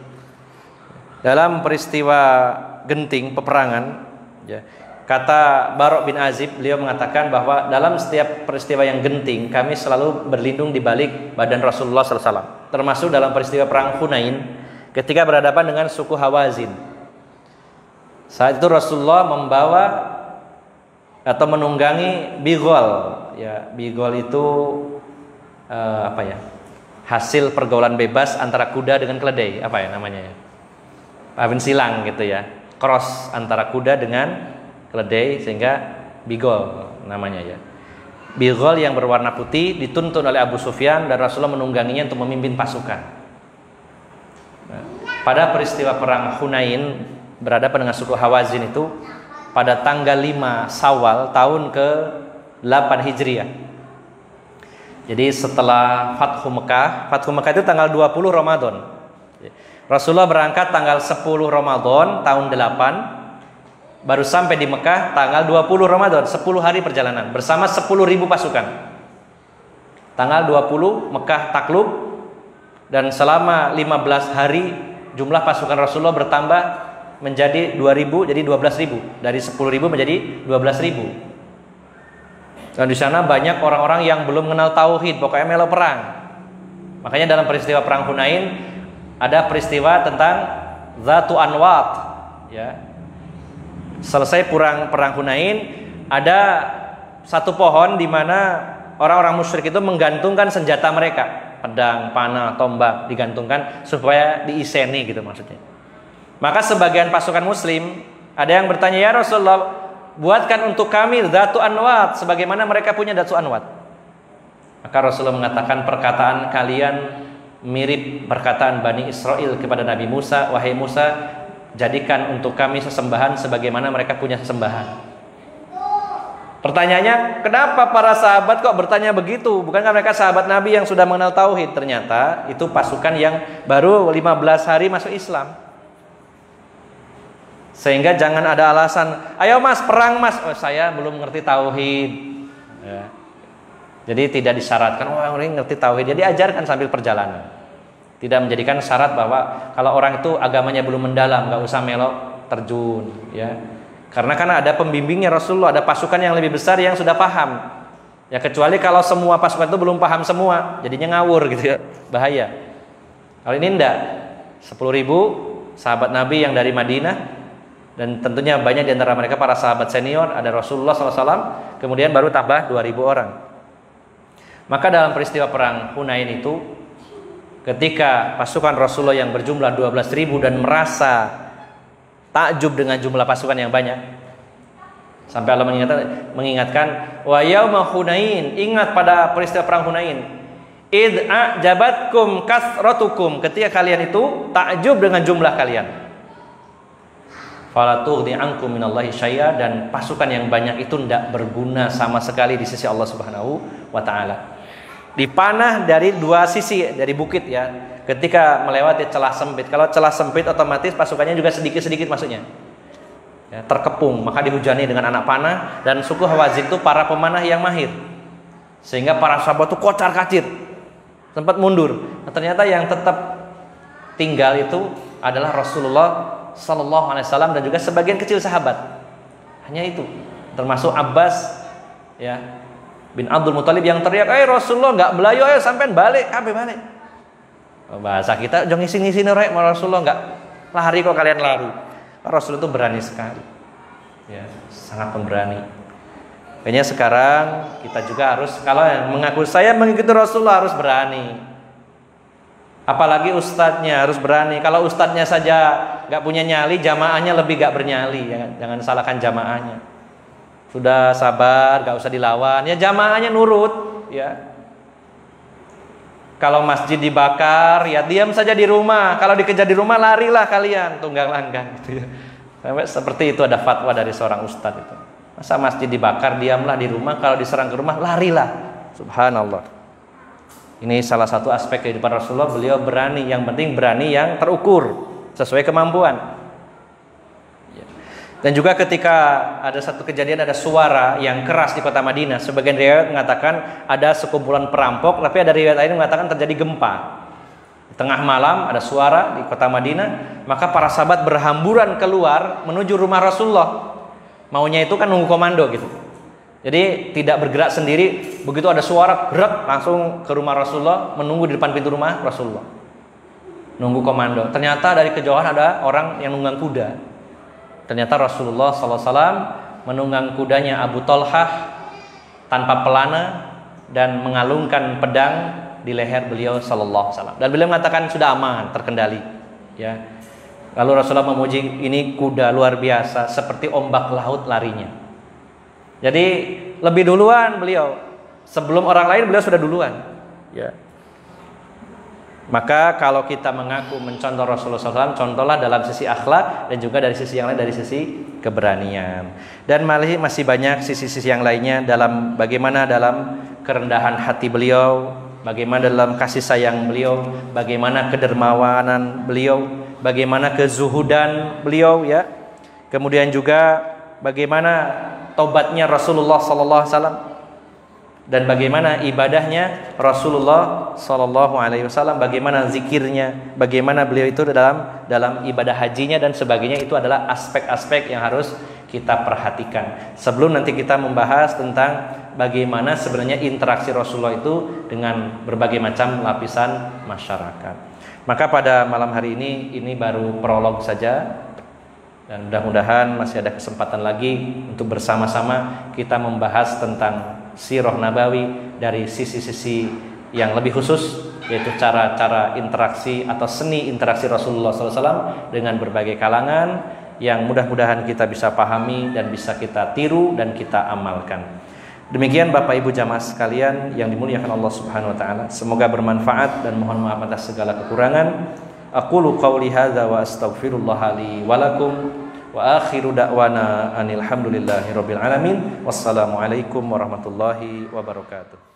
Dalam peristiwa genting peperangan, ya, kata Bara' bin Azib, beliau mengatakan bahwa dalam setiap peristiwa yang genting kami selalu berlindung di balik badan Rasulullah SAW. Termasuk dalam peristiwa perang Hunain ketika berhadapan dengan suku Hawazin. Saat itu Rasulullah membawa atau menunggangi bigol. Ya, bigol itu apa ya? Hasil pergaulan bebas antara kuda dengan keledai, apa ya namanya ya? Pawin silang gitu ya. Cross antara kuda dengan keledai sehingga bigol namanya ya. Bigol yang berwarna putih dituntun oleh Abu Sufyan dan Rasulullah menungganginya untuk memimpin pasukan. Nah, pada peristiwa perang Hunain berhadapan dengan suku Hawazin itu pada tanggal 5 Syawal tahun ke-8 Hijriah. Jadi setelah Fathu Mekah itu tanggal 20 Ramadan. Rasulullah berangkat tanggal 10 Ramadan tahun 8, baru sampai di Mekah tanggal 20 Ramadan, 10 hari perjalanan bersama 10.000 pasukan. Tanggal 20 Mekah takluk, dan selama 15 hari jumlah pasukan Rasulullah bertambah menjadi 2.000, jadi 12.000. Dari 10.000 menjadi 12.000. Dan di sana banyak orang-orang yang belum mengenal tauhid, pokoknya melo perang. Makanya dalam peristiwa perang Hunain ada peristiwa tentang Zatu Anwat, ya. Selesai perang Hunain, ada satu pohon di mana orang-orang musyrik itu menggantungkan senjata mereka, pedang, panah, tombak digantungkan supaya diiseni gitu maksudnya. Maka sebagian pasukan muslim ada yang bertanya, "Ya Rasulullah, buatkan untuk kami Zatu Anwat sebagaimana mereka punya Zatu Anwat." Maka Rasulullah mengatakan perkataan kalian mirip perkataan Bani Israel kepada Nabi Musa, wahai Musa, jadikan untuk kami sesembahan sebagaimana mereka punya sesembahan. Pertanyaannya, kenapa para sahabat kok bertanya begitu? Bukankah mereka sahabat Nabi yang sudah mengenal tauhid? Ternyata itu pasukan yang baru 15 hari masuk Islam. Sehingga jangan ada alasan, ayo mas perang mas, oh, saya belum ngerti tauhid ya. Jadi tidak disyaratkan, oh ini ngerti tauhid, jadi ajarkan sambil perjalanan. Tidak menjadikan syarat bahwa kalau orang itu agamanya belum mendalam, gak usah melok terjun ya. Karena ada pembimbingnya Rasulullah, ada pasukan yang lebih besar yang sudah paham. Ya kecuali kalau semua pasukan itu belum paham semua, jadinya ngawur gitu ya, bahaya. Kalau ini enggak, 10.000 sahabat Nabi yang dari Madinah, dan tentunya banyak di antara mereka para sahabat senior, ada Rasulullah SAW, kemudian baru tambah 2.000 orang. Maka dalam peristiwa perang Hunain itu, ketika pasukan Rasulullah yang berjumlah 12.000 dan merasa takjub dengan jumlah pasukan yang banyak, sampai Allah mengingatkan wa yauma Hunain, ingat pada peristiwa perang Hunain, id a'jabatkum kasratukum, ketika kalian itu takjub dengan jumlah kalian, fala tughni ankum minallahi syai'a, dan pasukan yang banyak itu tidak berguna sama sekali di sisi Allah Subhanahu wa taala. Dipanah dari dua sisi dari bukit ya. Ketika melewati celah sempit, kalau celah sempit otomatis pasukannya juga sedikit-sedikit masuknya ya, terkepung, maka dihujani dengan anak panah, dan suku Hawazin itu para pemanah yang mahir, sehingga para sahabat itu kocar-kacir, sempat mundur. Nah, ternyata yang tetap tinggal itu adalah Rasulullah Sallallahu Alaihi Wasallam dan juga sebagian kecil sahabat. Hanya itu, termasuk Abbas ya bin Abdul Muthalib yang teriak, Rasulullah nggak belayu, ayo sampean balik, kabeh balik. Bahasa kita, jangan ngisi-ngisi rek, Rasulullah nggak lari kok kalian lari. Rasulullah itu berani sekali, ya, sangat pemberani. Kayaknya sekarang kita juga harus, kalau yang mengaku saya mengikuti Rasulullah harus berani. Apalagi ustadznya harus berani. Kalau ustadznya saja nggak punya nyali, jamaahnya lebih nggak bernyali. Jangan salahkan jamaahnya. Sudah sabar, nggak usah dilawan. Ya jamaahnya nurut, ya. Kalau masjid dibakar, ya diam saja di rumah. Kalau dikejar di rumah, larilah kalian, tunggang langgang gitu ya. Sampai seperti itu ada fatwa dari seorang ustadz itu. Masa masjid dibakar, diamlah di rumah. Kalau diserang ke rumah, larilah. Subhanallah. Ini salah satu aspek kehidupan Rasulullah. Beliau berani, yang penting berani yang terukur sesuai kemampuan. Dan juga ketika ada satu kejadian, ada suara yang keras di kota Madinah. Sebagian riwayat mengatakan ada sekumpulan perampok, tapi ada riwayat lain mengatakan terjadi gempa. Di tengah malam ada suara di kota Madinah, maka para sahabat berhamburan keluar menuju rumah Rasulullah. Maunya itu kan nunggu komando gitu. Jadi tidak bergerak sendiri, begitu ada suara gerak langsung ke rumah Rasulullah, menunggu di depan pintu rumah Rasulullah. Nunggu komando. Ternyata dari kejauhan ada orang yang nunggang kuda. Ternyata Rasulullah SAW menunggang kudanya Abu Talhah tanpa pelana dan mengalungkan pedang di leher beliau SAW. Dan beliau mengatakan sudah aman, terkendali. Ya. Lalu Rasulullah memuji, ini kuda luar biasa, seperti ombak laut larinya. Jadi lebih duluan beliau, sebelum orang lain beliau sudah duluan. Ya. Maka kalau kita mengaku mencontoh Rasulullah SAW, contohlah dalam sisi akhlak dan juga dari sisi yang lain, dari sisi keberanian. Dan masih banyak sisi-sisi yang lainnya dalam bagaimana dalam kerendahan hati beliau, bagaimana dalam kasih sayang beliau, bagaimana kedermawanan beliau, bagaimana kezuhudan beliau ya. Kemudian juga bagaimana taubatnya Rasulullah SAW. Dan bagaimana ibadahnya Rasulullah SAW, bagaimana zikirnya, bagaimana beliau itu dalam ibadah hajinya dan sebagainya. Itu adalah aspek-aspek yang harus kita perhatikan sebelum nanti kita membahas tentang bagaimana sebenarnya interaksi Rasulullah itu dengan berbagai macam lapisan masyarakat. Maka pada malam hari ini baru prolog saja, dan mudah-mudahan masih ada kesempatan lagi untuk bersama-sama kita membahas tentang sirah nabawi dari sisi-sisi yang lebih khusus, yaitu cara-cara interaksi atau seni interaksi Rasulullah SAW dengan berbagai kalangan yang mudah-mudahan kita bisa pahami dan bisa kita tiru dan kita amalkan. Demikian Bapak Ibu jamaah sekalian yang dimuliakan Allah Subhanahu wa taala. Semoga bermanfaat dan mohon maaf atas segala kekurangan. Aqulu qauli hadza wa astaghfirullah li wa lakum wa akhiru da'wana anil hamdulillahi rabbil alamin. Wassalamualaikum warahmatullahi wabarakatuh.